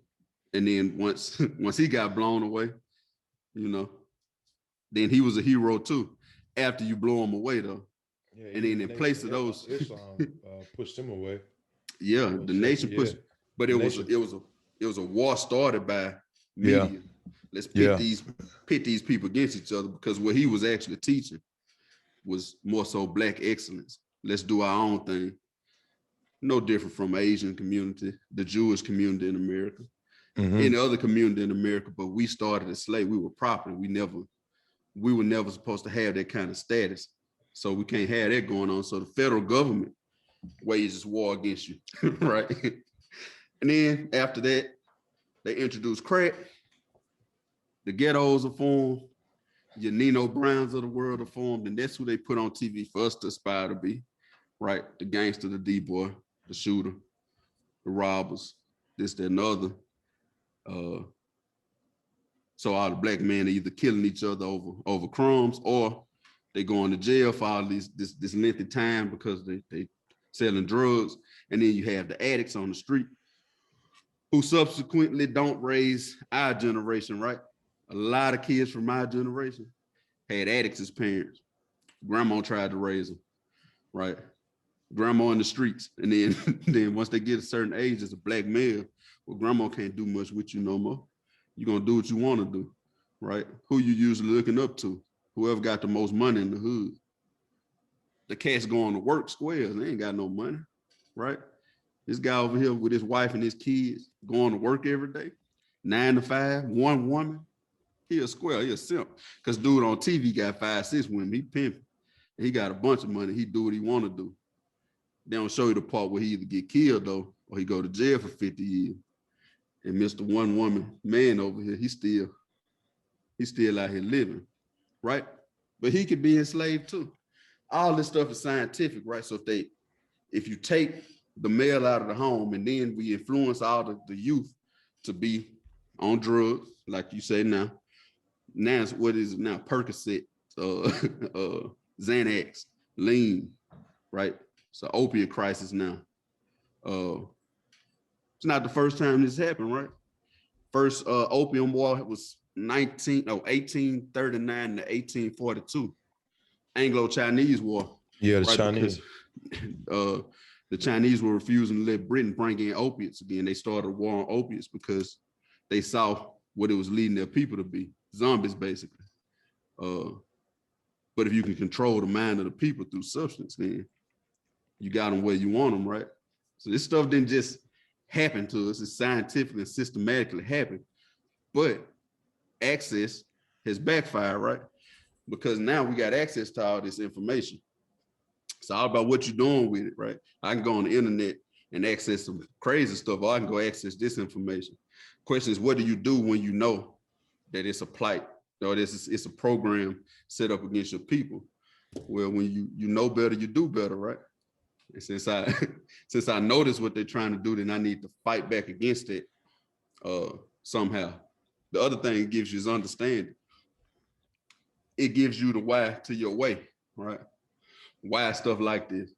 then once he got blown away, then he was a hero too. After you blow him away, though, yeah, and then in place of those, pushed him away. Yeah, the nation pushed, but it was a war started by media. Let's Yeah. pit these people against each other, because what he was actually teaching was more so Black excellence. Let's do our own thing. No different from Asian community, the Jewish community in America, any other community in America. But we started as slaves. We were property. We were never supposed to have that kind of status. So we can't have that going on. So the federal government wages war against you, right? And then after that, they introduced crack. The ghettos are formed. Your Nino Browns of the world are formed, and that's who they put on TV for us to aspire to be, right? The gangster, the D-boy, the shooter, the robbers, this, that, and the other. So all the Black men are either killing each other over crumbs, or they going to jail for all this lengthy time because they selling drugs. And then you have the addicts on the street who subsequently don't raise our generation, right? A lot of kids from my generation had addicts as parents. Grandma tried to raise them, right? Grandma in the streets. And then once they get a certain age as a Black male, well, grandma can't do much with you no more. You're gonna do what you want to do, right? Who you usually looking up to? Whoever got the most money in the hood. The cats going to work squares, they ain't got no money, right? This guy over here with his wife and his kids going to work every day, 9 to 5, one woman. He a square, he a simp. Because dude on TV got 5, 6 women, he pimping. He got a bunch of money, he do what he want to do. They don't show you the part where he either get killed though, or he go to jail for 50 years. And Mr. One Woman man over here, he's still out here living, right? But he could be enslaved too. All this stuff is scientific, right? So if you take the male out of the home and then we influence all the youth to be on drugs, like you say now it's what is it now? Percocet, Xanax, lean, right? It's an opiate crisis now. It's not the first time this happened, right? First opium war was 1839 to 1842. Anglo-Chinese War. Yeah, the right? Chinese. Because, the Chinese were refusing to let Britain bring in opiates again. They started a war on opiates because they saw what it was leading their people to be, zombies basically. But if you can control the mind of the people through substance, then you got them where you want them, right? So this stuff didn't just happen to us. It's scientifically and systematically happened. But access has backfired, right? Because now we got access to all this information. It's all about what you're doing with it, right? I can go on the internet and access some crazy stuff, or I can go access this information. Question is, what do you do when you know that it's a plight, or it's a program set up against your people? Well, when you know better, you do better, right? And since I notice what they're trying to do, then I need to fight back against it somehow. The other thing it gives you is understanding. It gives you the why to your way, right? Why stuff like this?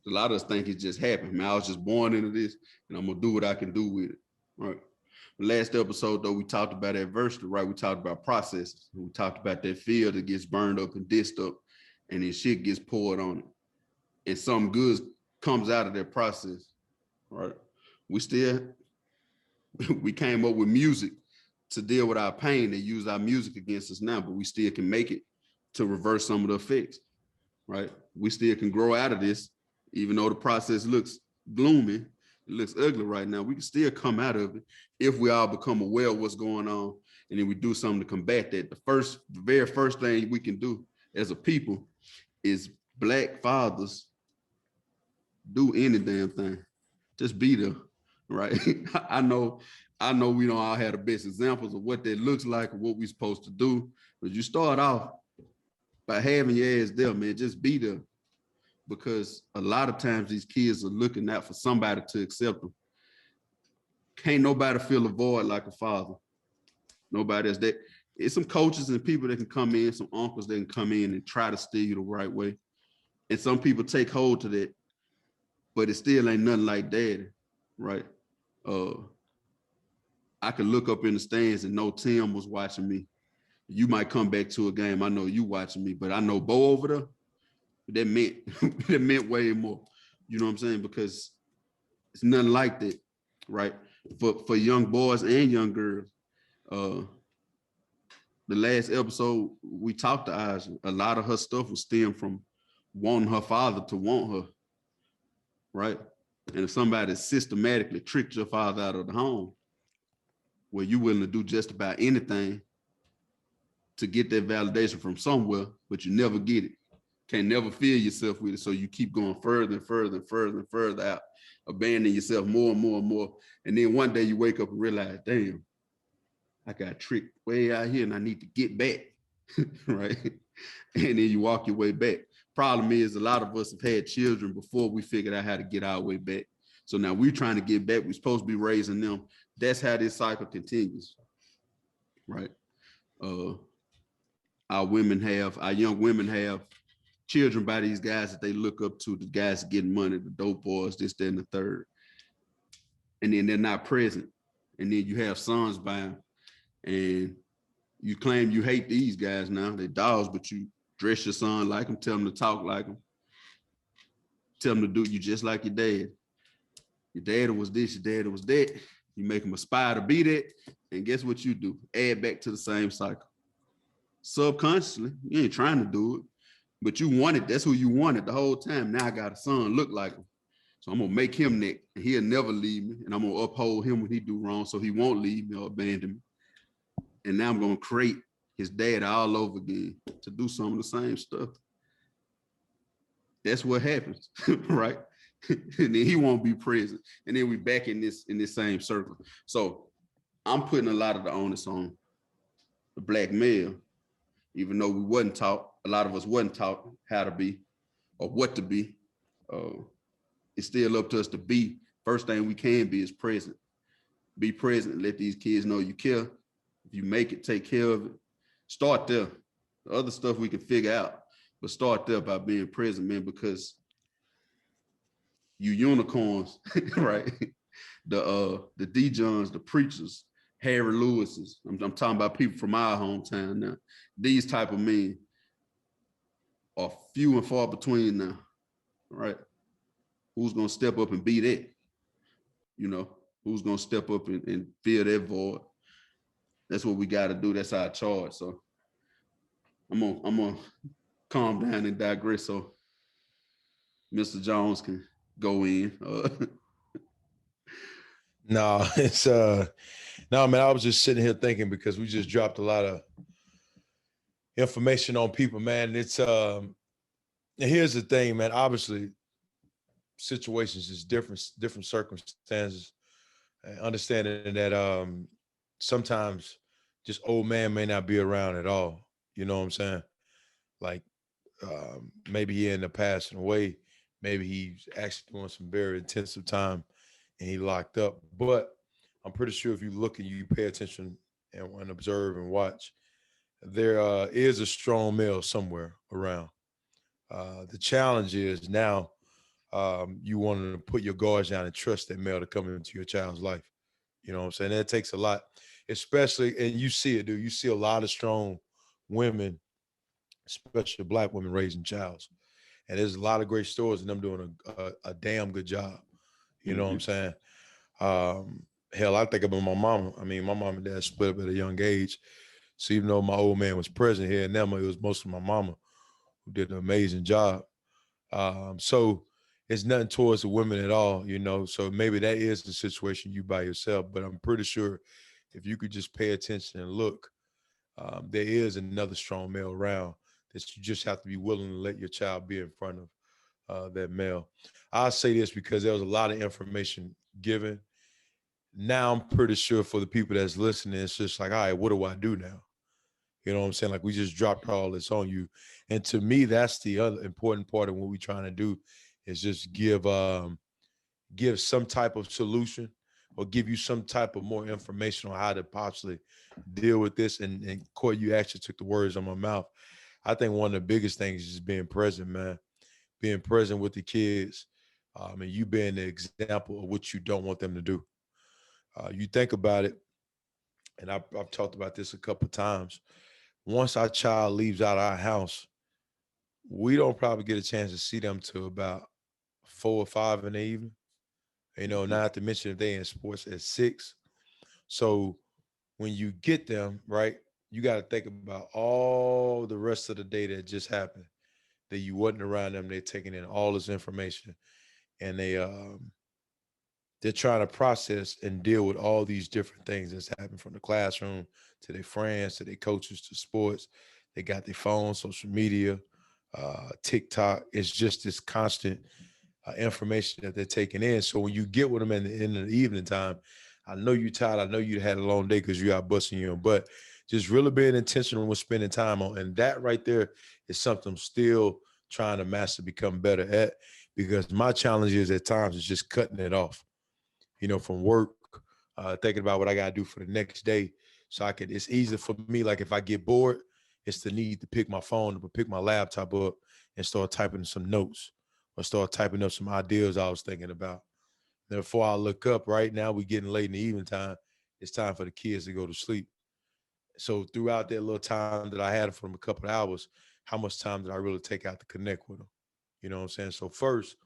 A lot of us think it just happened. Man, I was just born into this, and I'm gonna do what I can do with it, right? The last episode, though, we talked about adversity, right? We talked about processes. We talked about that field that gets burned up and dished up, and then shit gets poured on it, and some good comes out of that process, right? We came up with music to deal with our pain. They use our music against us now, but we still can make it to reverse some of the effects, right? We still can grow out of this, even though the process looks gloomy, it looks ugly right now. We can still come out of it if we all become aware of what's going on, and then we do something to combat that. The very first thing we can do as a people is Black fathers do any damn thing. Just be there, right? I know we don't all have the best examples of what that looks like or what we're supposed to do, but you start off by having your ass there, man. Just be there, because a lot of times these kids are looking out for somebody to accept them. Can't nobody fill a void like a father. Nobody else. It's some coaches and people that can come in, some uncles that can come in and try to steer you the right way. And some people take hold to that, but it still ain't nothing like daddy, right? I could look up in the stands and know Tim was watching me. You might come back to a game, I know you watching me, but I know Bo over there, that meant way more. You know what I'm saying? Because it's nothing like that, right? For young boys and young girls. the last episode we talked to Aja, a lot of her stuff was stemmed from wanting her father to want her, right? And if somebody systematically tricked your father out of the home, where you willing to do just about anything to get that validation from somewhere, but you never get it, can't never feel yourself with it, so you keep going further and further and further and further out, abandoning yourself more and more and more. And then one day you wake up and realize, damn, I got tricked way out here and I need to get back, right? And then you walk your way back. Problem is, a lot of us have had children before we figured out how to get our way back. So now we're trying to get back. We're supposed to be raising them. That's how this cycle continues, right? Our young women have children by these guys that they look up to, the guys getting money, the dope boys, this, that, and the third. And then they're not present. And then you have sons by them. And you claim you hate these guys now. They dogs, but you dress your son like them, tell them to talk like them, tell them to do you just like your dad. Your dad was this, your dad was that. You make them aspire to be that. And guess what you do? Add back to the same cycle. Subconsciously, you ain't trying to do it, but you wanted, that's who you wanted the whole time. Now I got a son look like him. So I'm gonna make him that, and he'll never leave me. And I'm gonna uphold him when he do wrong, so he won't leave me or abandon me. And now I'm gonna create his dad all over again to do some of the same stuff. That's what happens, right? And then he won't be present. And then we back in this same circle. So I'm putting a lot of the onus on the black male, even though we wasn't taught, a lot of us wasn't taught how to be or what to be. It's still up to us to be. First thing we can be is present. Be present, let these kids know you care. If you make it, take care of it. Start there. The other stuff we can figure out, but start there by being present, man, because you unicorns, right? The D. Johns, the preachers, Harry Lewis's. I'm talking about people from our hometown now. These type of men are few and far between now, right? Who's gonna step up and be that? You know, who's gonna step up and fill that void? That's what we gotta do. That's our charge. So I'm gonna calm down and digress so Mr. Jones can go in. No, it's no, man, I was just sitting here thinking because we just dropped a lot of information on people, man. It's here's the thing, man. Obviously, situations is different circumstances. And understanding that sometimes just old man may not be around at all. You know what I'm saying? Like maybe he ended up passing away. Maybe he's actually doing some very intensive time and he locked up. But I'm pretty sure if you look and you pay attention and observe and watch, there is a strong male somewhere around. The challenge is now you want to put your guards down and trust that male to come into your child's life. You know what I'm saying? That takes a lot, especially, and you see it, dude. You see a lot of strong women, especially black women, raising childs. And there's a lot of great stories and them doing a damn good job. You know what I'm saying? Hell, I think about my mama. I mean, my mom and dad split up at a young age. So even though my old man was present here in Nema, it was mostly my mama who did an amazing job. So it's nothing towards the women at all, you know. So maybe that is the situation you by yourself. But I'm pretty sure if you could just pay attention and look, there is another strong male around that you just have to be willing to let your child be in front of that male. I'll say this because there was a lot of information given. Now I'm pretty sure for the people that's listening, it's just like, all right, what do I do now? You know what I'm saying? Like we just dropped all this on you. And to me, that's the other important part of what we're trying to do is just give some type of solution or give you some type of more information on how to possibly deal with this. And Coy, you actually took the words on my mouth. I think one of the biggest things is just being present, man. Being present with the kids. And you being the example of what you don't want them to do. You think about it, and I've talked about this a couple of times. Once our child leaves out of our house, we don't probably get a chance to see them till about 4 or 5 in the evening. You know, not to mention if they in sports at 6. So when you get them, right, you got to think about all the rest of the day that just happened, that you wasn't around them. They're taking in all this information, and they're trying to process and deal with all these different things that's happened, from the classroom to their friends to their coaches to sports. They got their phone, social media, TikTok. It's just this constant information that they're taking in. So when you get with them in the evening time, I know you're tired. I know you had a long day because you out busting your butt. Just really being intentional with spending time on. And that right there is something I'm still trying to master, become better at, because my challenge is at times is just cutting it off, from work, thinking about what I got to do for the next day. So it's easy for me. Like if I get bored, it's the need to pick my phone up or pick my laptop up and start typing some notes or start typing up some ideas I was thinking about. Then before I look up, right now we getting late in the evening time, it's time for the kids to go to sleep. So throughout that little time that I had for them, a couple of hours, how much time did I really take out to connect with them? You know what I'm saying? So first,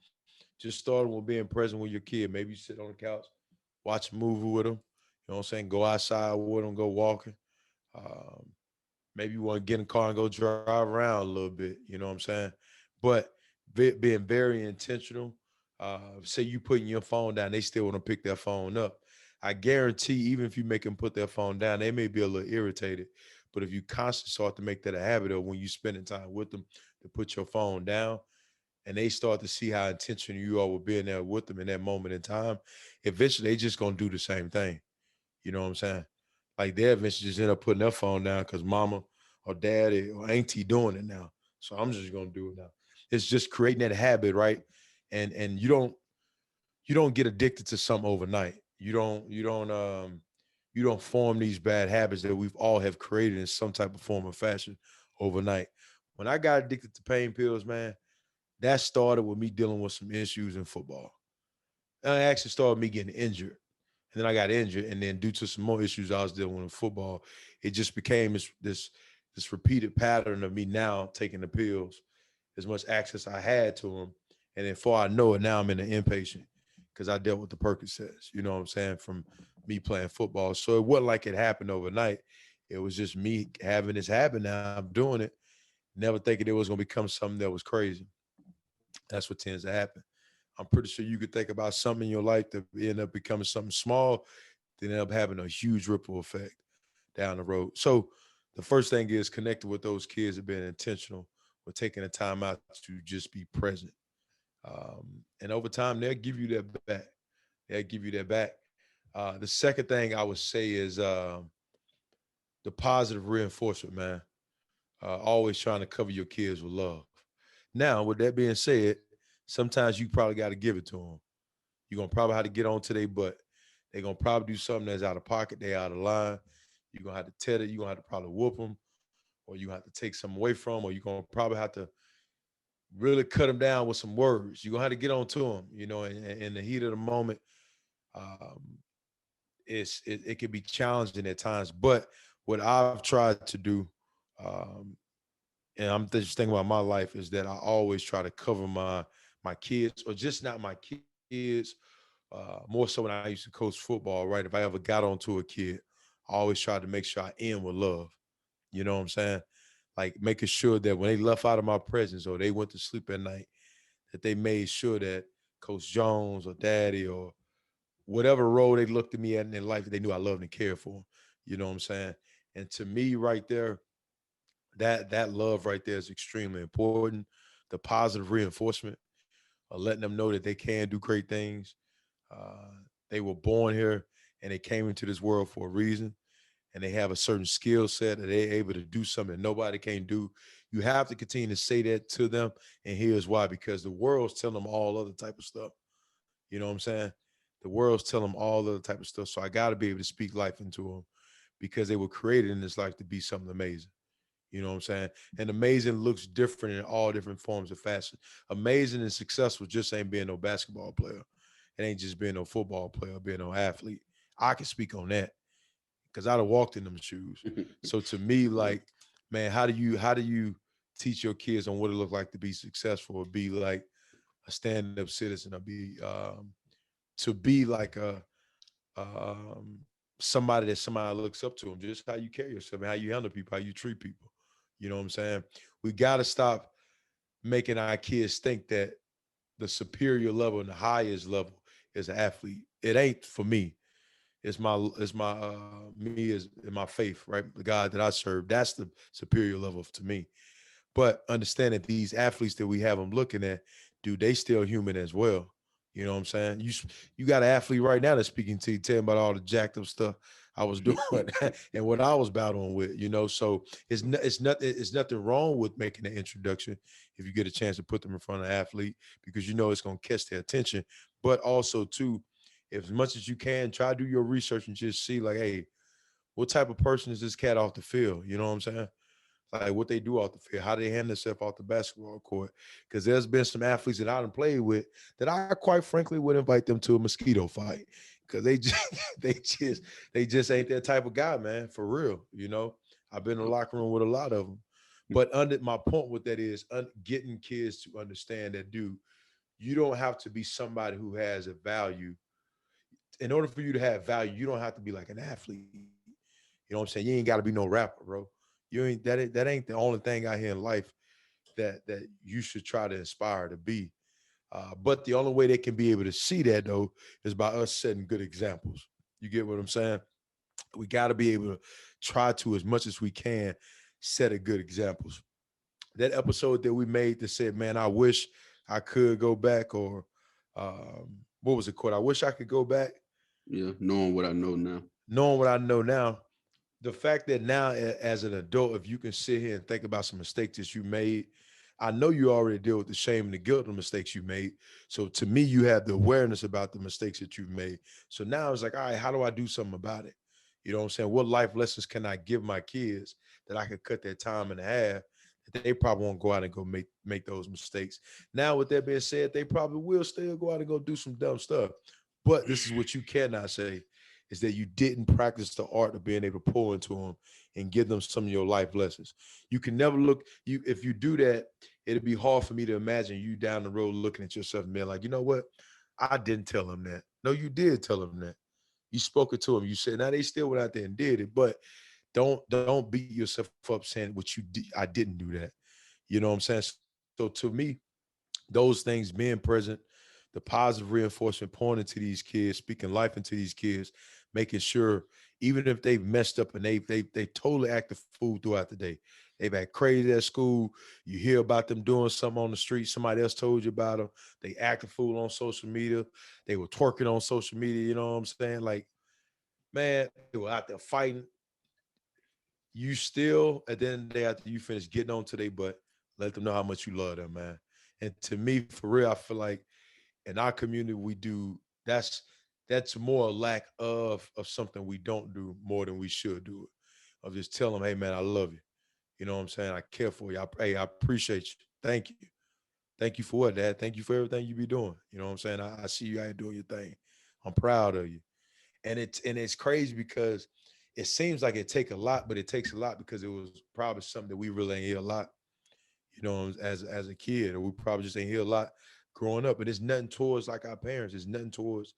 just starting with being present with your kid. Maybe you sit on the couch, watch a movie with them. You know what I'm saying? Go outside with them, go walking. Um, Maybe you want to get in the car and go drive around a little bit. You know what I'm saying? But being very intentional. Say you putting your phone down, they still want to pick their phone up. I guarantee, even if you make them put their phone down, they may be a little irritated. But if you constantly start to make that a habit of when you spending time with them to put your phone down, and they start to see how intentional you are with being there with them in that moment in time, eventually they just gonna do the same thing. You know what I'm saying? Like they eventually just end up putting their phone down because mama or daddy or auntie doing it now. So I'm just gonna do it now. It's just creating that habit, right? And you don't get addicted to something overnight. You don't form these bad habits that we've all have created in some type of form or fashion overnight. When I got addicted to pain pills, man, that started with me dealing with some issues in football. And I actually started me getting injured. And then I got injured. And then due to some more issues I was dealing with in football, it just became this repeated pattern of me now taking the pills, as much access I had to them. And then before I know it, now I'm in the inpatient because I dealt with the Percocets, you know what I'm saying, from me playing football. So it wasn't like it happened overnight. It was just me having this habit now. I'm doing it, never thinking it was going to become something that was crazy. That's what tends to happen. I'm pretty sure you could think about something in your life that end up becoming something small, then end up having a huge ripple effect down the road. So the first thing is connecting with those kids and being intentional with taking the time out to just be present. And over time, they'll give you that back. They'll give you that back. The second thing I would say is the positive reinforcement, man. Always trying to cover your kids with love. Now, with that being said, sometimes you probably got to give it to them. You're gonna probably have to get on to their butt. They're gonna probably do something that's out of pocket, they out of line. You're gonna have to tell it, you're gonna have to probably whoop them, or you have to take something away from them, or you're gonna probably have to really cut them down with some words. You're gonna have to get on to them, in the heat of the moment. Um, it can be challenging at times, but what I've tried to do, um, and I'm just thinking about my life, is that I always try to cover my kids, or just not my kids, more so when I used to coach football, right? If I ever got onto a kid, I always tried to make sure I end with love. You know what I'm saying? Like making sure that when they left out of my presence or they went to sleep at night, that they made sure that Coach Jones or Daddy or whatever role they looked at me at in their life, they knew I loved and cared for them. You know what I'm saying? And to me, right there, that love right there is extremely important. The positive reinforcement of letting them know that they can do great things. Uh, they were born here and they came into this world for a reason, and they have a certain skill set that they're able to do something that nobody can do. You have to continue to say that to them. And here's why: because the world's telling them all other type of stuff. You know what I'm saying? The world's telling them all other type of stuff. So I got to be able to speak life into them because they were created in this life to be something amazing. You know what I'm saying? And amazing looks different in all different forms of fashion. Amazing and successful just ain't being no basketball player. It ain't just being no football player, being no athlete. I can speak on that because I'd have walked in them shoes. So to me, like, man, how do you teach your kids on what it looks like to be successful or be like a stand-up citizen or be to be like a um, somebody that somebody looks up to them, just how you carry yourself, how you handle people, how you treat people. You know what I'm saying? We got to stop making our kids think that the superior level and the highest level is an athlete. It ain't for me. It's my me is in my faith, right? The God that I serve, that's the superior level to me. But understand that these athletes that we have them looking at, dude, they still human as well. You know what I'm saying? You got an athlete right now that's speaking to you, telling about all the jacked up stuff I was doing and what I was battling with. You know, so it's nothing wrong with making an introduction if you get a chance to put them in front of an athlete, because you know it's gonna catch their attention. But also too, if as much as you can, try to do your research and just see like, hey, what type of person is this cat off the field? You know what I'm saying? Like what they do off the field, how they handle themselves off the basketball court. Because there's been some athletes that I done played with that I quite frankly would invite them to a mosquito fight, because they just they just ain't that type of guy, man. For real, you know. I've been in the locker room with a lot of them. But under my point with that is getting kids to understand that, dude, you don't have to be somebody who has a value. In order for you to have value, you don't have to be like an athlete. You know what I'm saying? You ain't got to be no rapper, bro. You ain't that ain't the only thing out here in life that you should try to aspire to be. But the only way they can be able to see that though is by us setting good examples. You get what I'm saying? We got to be able to try to, as much as we can, set a good examples. That episode that we made that said, "Man, I wish I could go back," or what was it called? I wish I could go back. Yeah, knowing what I know now. Knowing what I know now, the fact that now as an adult, if you can sit here and think about some mistakes that you made, I know you already deal with the shame and the guilt of the mistakes you made. So to me, you have the awareness about the mistakes that you've made. So now it's like, all right, how do I do something about it? You know what I'm saying? What life lessons can I give my kids that I could cut their time in half, that they probably won't go out and go make those mistakes. Now, with that being said, they probably will still go out and go do some dumb stuff. But this is what you cannot say, is that you didn't practice the art of being able to pour into them and give them some of your life lessons. You can never look, you if you do that, it'd be hard for me to imagine you down the road looking at yourself and being like, you know what? I didn't tell them that. No, you did tell them that. You spoke it to them. You said, now they still went out there and did it, but don't beat yourself up saying what you did. I didn't do that. You know what I'm saying? So to me, those things being present, the positive reinforcement pointing to these kids, speaking life into these kids, making sure even if they've messed up and they totally act a fool throughout the day. They've had crazy at school. You hear about them doing something on the street. Somebody else told you about them. They act a fool on social media. They were twerking on social media. You know what I'm saying? Like, man, they were out there fighting. You still, at the end of the day, after you finish getting on to their butt, let them know how much you love them, man. And to me, for real, I feel like in our community, we do that's more a lack of something we don't do more than we should do it. Of just tell them, hey man, I love you. You know what I'm saying? I care for you. Hey, I appreciate you. Thank you. Thank you for what, Dad? Thank you for everything you be doing. You know what I'm saying? I see you out here doing your thing. I'm proud of you. And it's crazy because it seems like it take a lot, but it takes a lot because it was probably something that we really ain't hear a lot, you know, as a kid, or we probably just ain't hear a lot growing up. But it's nothing towards like our parents. It's nothing towards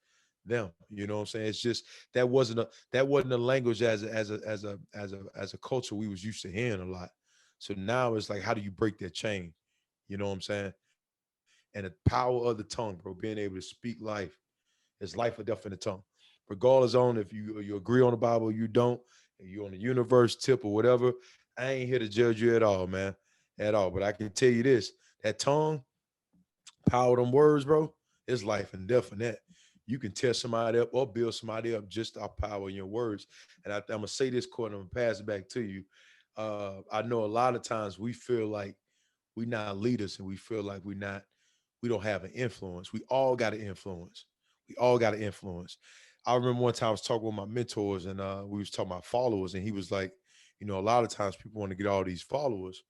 them. You know what I'm saying? It's just that wasn't a language as a culture we was used to hearing a lot. So now it's like, how do you break that chain? You know what I'm saying? And the power of the tongue, bro, being able to speak life. It's life or death in the tongue. Regardless on if you agree on the Bible, you don't, if you're on the universe tip or whatever, I ain't here to judge you at all, man. At all. But I can tell you this, that tongue, power of them words, bro, it's life and death in that. You can tear somebody up or build somebody up just our power in your words. And I'm gonna say this quote, and I'm gonna pass it back to you. I know a lot of times we feel like we're not leaders and we feel like we don't have an influence. We all got an influence. We all got an influence. I remember one time I was talking with my mentors and we was talking about followers, and he was like, you know, a lot of times people want to get all these followers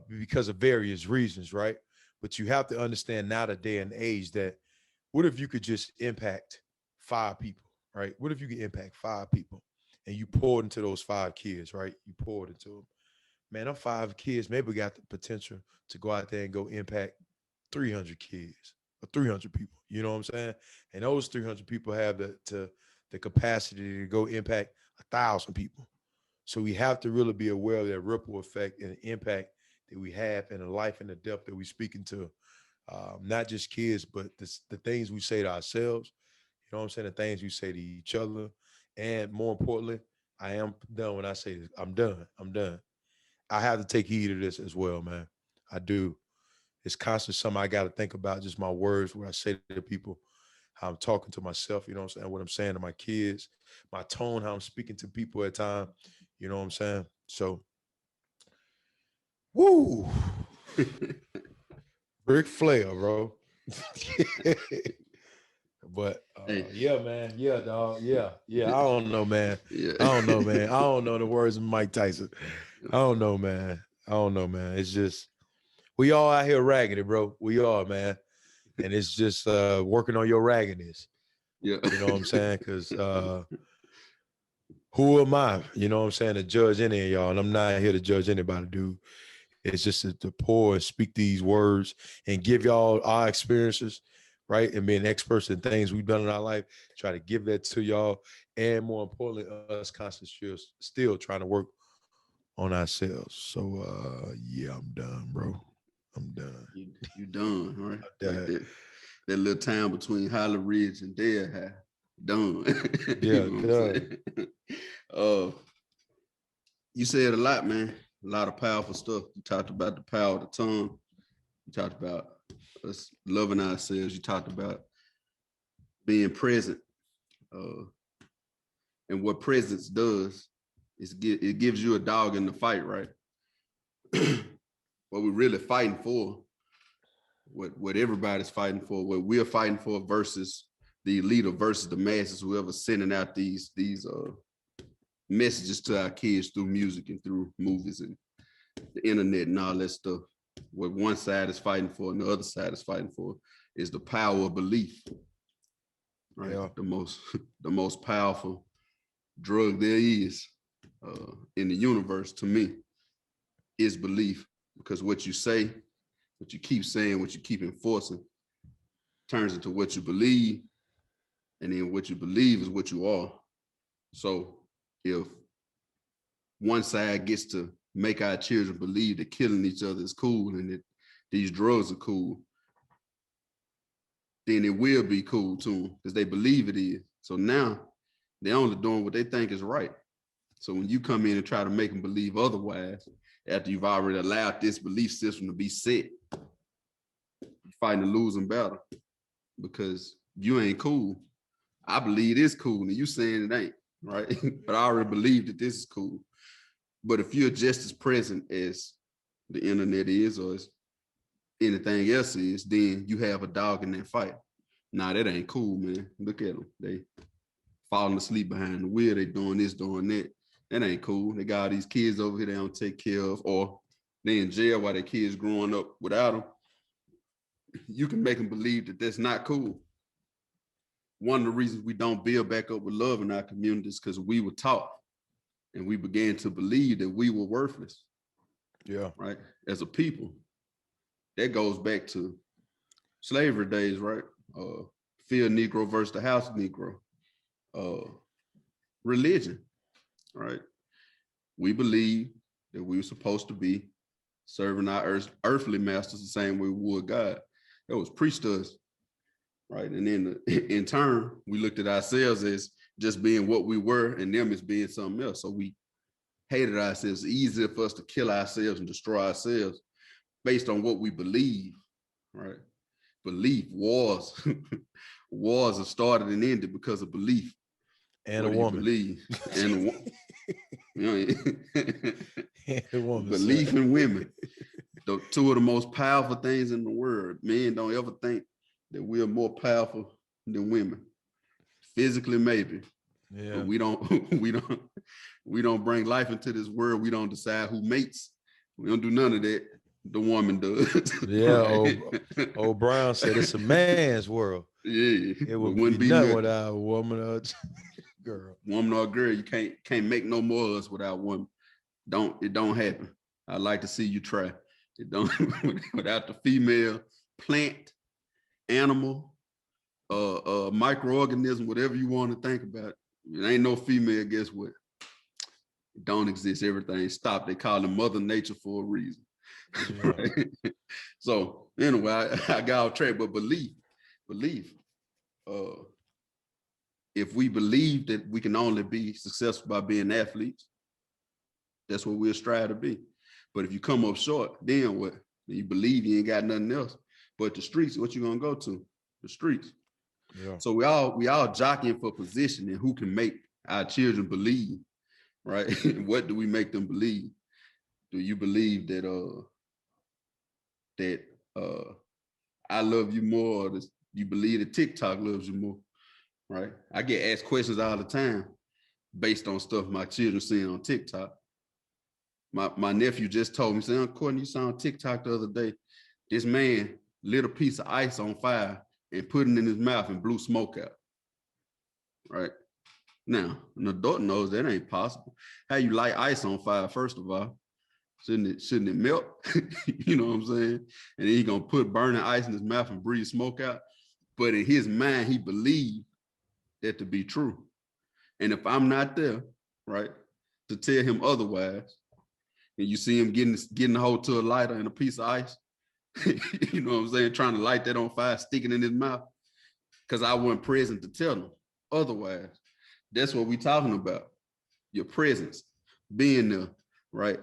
because of various reasons, right? But you have to understand now the day and age that what if you could just impact 5 people, right? What if you could impact 5 people and you poured into those 5 kids, right? You poured into them. Man, them 5 kids maybe got the potential to go out there and go impact 300 kids or 300 people. You know what I'm saying? And those 300 people have the capacity to go impact 1,000 people. So we have to really be aware of that ripple effect and the impact that we have and the life and the depth that we're speaking to, not just kids, but the things we say to ourselves, you know what I'm saying, the things we say to each other. And more importantly, I am done when I say this. I'm done. I'm done. I have to take heed of this as well, man. I do. It's constantly something I got to think about, just my words, what I say to people, how I'm talking to myself, you know what I'm saying, what I'm saying to my kids, my tone, how I'm speaking to people at time, you know what I'm saying? So, woo, Ric Flair, bro. But Hey, yeah, man. Yeah, dog. Yeah. Yeah. I don't know, man. yeah. I don't know, man. I don't know the words of Mike Tyson. I don't know, man. I don't know, man. It's just we all out here raggedy, bro. We are, man. And it's just working on your raggedness. Yeah. You know what I'm saying? Because who am I? You know what I'm saying? To judge any of y'all. And I'm not here to judge anybody, dude. It's just to pour and speak these words and give y'all our experiences, right? And being experts in things we've done in our life, try to give that to y'all. And more importantly, us constantly still trying to work on ourselves. So yeah, I'm done, bro. I'm done. You done, right? I'm Like done. that little town between Holly Ridge and Delhi. Done. Yeah, You know what I'm done. saying? You said a lot, man. A lot of powerful stuff. You talked about the power of the tongue. You talked about us loving ourselves. You talked about being present. And what presence does is it gives you a dog in the fight, right? What we're really fighting for, what everybody's fighting for, what we're fighting for versus the elite or versus the masses, whoever's sending out these messages to our kids through music and through movies and the internet and all that stuff. What one side is fighting for and the other side is fighting for is the power of belief, right? Yeah. The most powerful drug there is in the universe to me is belief, because what you say, what you keep saying, what you keep enforcing turns into what you believe, and then what you believe is what you are. So if one side gets to make our children believe that killing each other is cool and that these drugs are cool, then it will be cool to them because they believe it is. So now they're only doing what they think is right. So when you come in and try to make them believe otherwise, after you've already allowed this belief system to be set, you're fighting a losing battle because you ain't cool. I believe it's cool and you saying it ain't, right? But I already believe that this is cool. But if you're just as present as the internet is or as anything else is, then you have a dog in that fight. Nah, that ain't cool, man. Look at them. They falling asleep behind the wheel. They doing this, doing that. That ain't cool. They got all these kids over here they don't take care of, or they in jail while their kids growing up without them. You can make them believe that that's not cool. One of the reasons we don't build back up with love in our communities because we were taught and we began to believe that we were worthless. Yeah. Right? As a people. That goes back to slavery days, right? Field Negro versus the house Negro. Religion, right? We believe that we were supposed to be serving our earthly masters the same way we would God. That was preached to us, right? And then in turn, we looked at ourselves as just being what we were and them as being something else. So we hated ourselves. It's easier for us to kill ourselves and destroy ourselves based on what we believe, right? Belief, wars. Wars are started and ended because of belief. And what a do you woman. believe? And And a woman. Belief son. in women. Two of the most powerful things in the world. Men don't ever think that we're more powerful than women. Physically, maybe. Yeah. But we don't bring life into this world. We don't decide who mates. We don't do none of that. The woman does. Yeah, old Brown said it's a man's world. Yeah, it would be nothing without a woman or girl. Woman or girl, you can't make no more of us without women. It don't happen. I'd like to see you try. It don't without the female plant, animal, microorganism, whatever you want to think about. It ain't no female, guess what? It don't exist. Everything stopped. They call it Mother Nature for a reason. Yeah. Right? So anyway, I got off track, but believe. If we believe that we can only be successful by being athletes, that's what we'll strive to be. But if you come up short, then what? You believe you ain't got nothing else. But the streets, what you gonna go to? The streets. Yeah. So we all jockeying for position and who can make our children believe, right? What do we make them believe? Do you believe that I love you more, or you believe that TikTok loves you more? Right? I get asked questions all the time based on stuff my children seeing on TikTok. My nephew just told me, saying, Courtney, you saw on TikTok the other day, this man lit a piece of ice on fire and put it in his mouth and blew smoke out. Right? Now, an adult knows that ain't possible. How you light ice on fire, first of all? Shouldn't it melt? You know what I'm saying? And then he gonna put burning ice in his mouth and breathe smoke out. But in his mind, he believed that to be true. And if I'm not there, right, to tell him otherwise, and you see him getting a hold to a lighter and a piece of ice, you know what I'm saying, trying to light that on fire, sticking in his mouth, because I wasn't present to tell him otherwise. That's what we're talking about. Your presence, being there, right?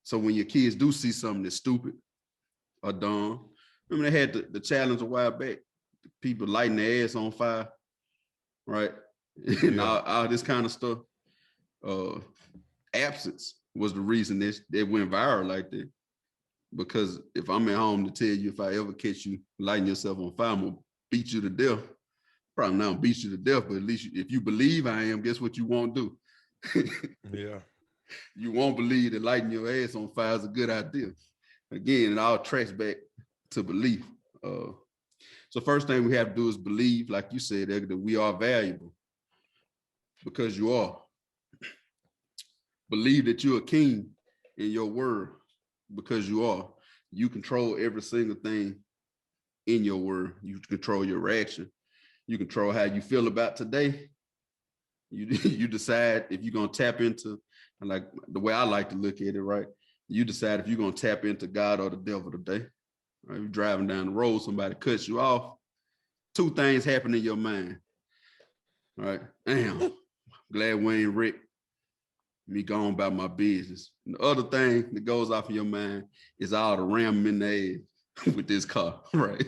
So when your kids do see something that's stupid or dumb, remember they had the challenge a while back, people lighting their ass on fire, right? And Yeah. all this kind of stuff. Absence was the reason that went viral like that. Because if I'm at home to tell you, if I ever catch you lighting yourself on fire, I'm gonna beat you to death. Probably not beat you to death, but at least if you believe I am, guess what you won't do? Yeah. You won't believe that lighting your ass on fire is a good idea. Again, it all tracks back to belief. So first thing we have to do is believe, like you said, that we are valuable, because you are. Believe that you're a king in your word, because you are. You control every single thing in your word. You control your reaction. You control how you feel about today. You decide if you're gonna tap into, like the way I like to look at it, right? You decide if you're gonna tap into God or the devil today. Right? You're driving down the road, somebody cuts you off. Two things happen in your mind. Right? Damn, glad we ain't wrecked. Me going about my business. And the other thing that goes off in your mind is all the ram in the ass with this car, right?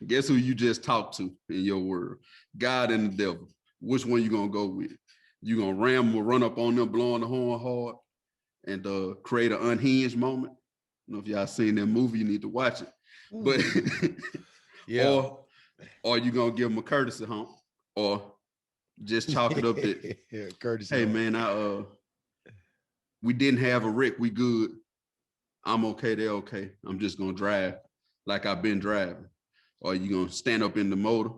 Guess who you just talked to in your world? God and the devil. Which one you gonna go with? You gonna ram or run up on them, blowing the horn hard, and create an unhinged moment? I don't know if y'all seen that movie, you need to watch it. But Yeah. or you gonna give them a courtesy hump, or just chalk it up that, Yeah, courtesy. hey man, we didn't have a wreck, we good. I'm okay, they're okay. I'm just gonna drive like I've been driving. Or you gonna stand up in the motor,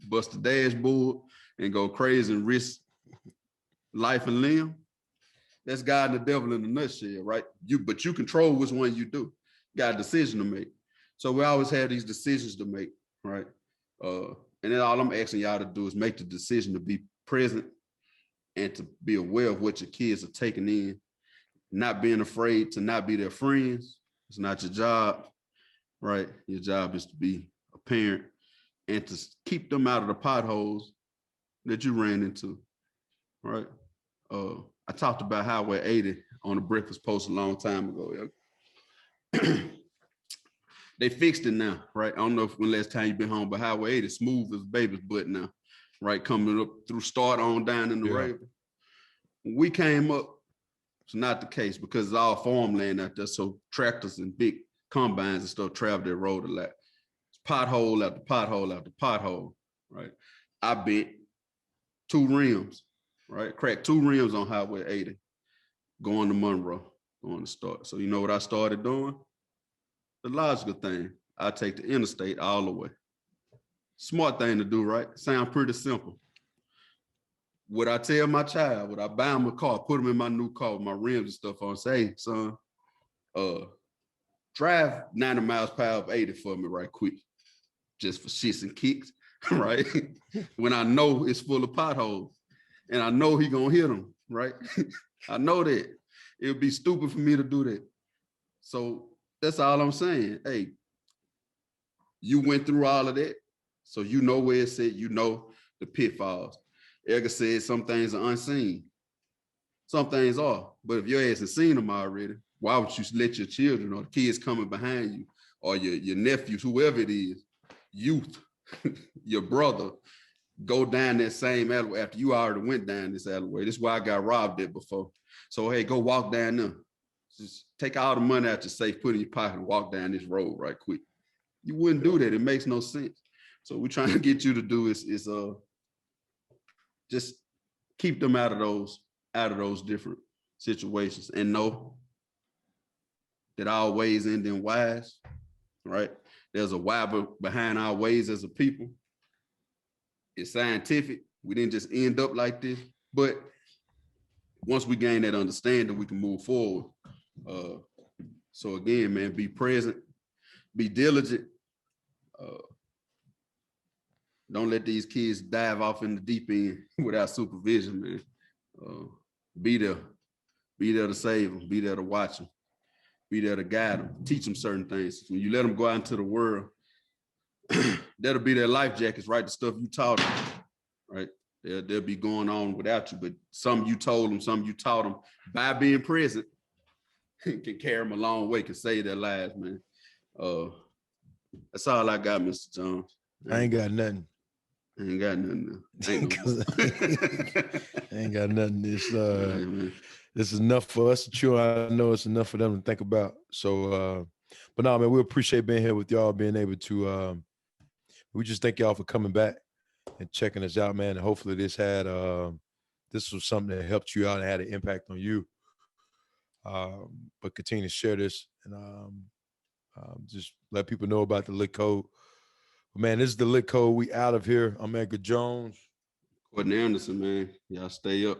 bust the dashboard, and go crazy and risk life and limb? That's God and the devil in a nutshell, right? But you control which one you do. Got a decision to make. So we always have these decisions to make, right? And then all I'm asking y'all to do is make the decision to be present and to be aware of what your kids are taking in, not being afraid to not be their friends. It's not your job, right? Your job is to be a parent and to keep them out of the potholes that you ran into, right? I talked about Highway 80 on the Breakfast Post a long time ago. They fixed it now, right? I don't know when last time you've been home, but Highway 80 smooth as baby's butt now, right? Coming up through Start on down in the Raven. When we came up, it's not the case because it's all farmland out there. So tractors and big combines and stuff travel that road a lot. It's pothole after pothole after pothole, right? I bent 2 rims, right? Cracked 2 rims on Highway 80, going to Monroe, going to Start. So you know what I started doing? The logical thing. I take the interstate all the way. Smart thing to do, right? Sound pretty simple. Would I tell my child, would I buy him a car, put him in my new car with my rims and stuff on, say, hey, son, drive 90 miles per hour of 80 for me right quick, just for shits and kicks, right? When I know it's full of potholes. and I know he gonna hit him, right? I know that. It would be stupid for me to do that. So that's all I'm saying. Hey, you went through all of that, so you know where it's at, you know the pitfalls. Edgar said some things are unseen. Some things are, but if your ass has seen them already, why would you let your children or the kids coming behind you or your nephews, whoever it is, youth, your brother, go down that same alleyway after you already went down this alleyway? This is why I got robbed there before. So, hey, go walk down there. Just take all the money out your safe, put it in your pocket, and walk down this road right quick. You wouldn't do that. It makes no sense. So we're trying to get you to do is just keep them out of those different situations, and know that our ways end in wise, right? There's a why behind our ways as a people. It's scientific. We didn't just end up like this, but once we gain that understanding, we can move forward. So again, man, be present, be diligent. Don't let these kids dive off in the deep end without supervision, man. Be there to save them, be there to watch them, be there to guide them, teach them certain things. When you let them go out into the world, that'll be their life jackets, right? The stuff you taught them, right? They'll be going on without you, but some you told them, some you taught them by being present can carry them a long way, can save their lives, man. That's all I got, Mr. Jones. I ain't got nothing. I ain't got nothing. Ain't I ain't got nothing. This is enough for us to chew. I know it's enough for them to think about. So, but no, man, we appreciate being here with y'all, being able to. We just thank y'all for coming back and checking us out, man. And hopefully, this was something that helped you out and had an impact on you. But continue to share this and just let people know about the Lit Code. Man, this is the Lit Code. We out of here. I'm Edgar Jones. Courtney Anderson, man. Y'all stay up.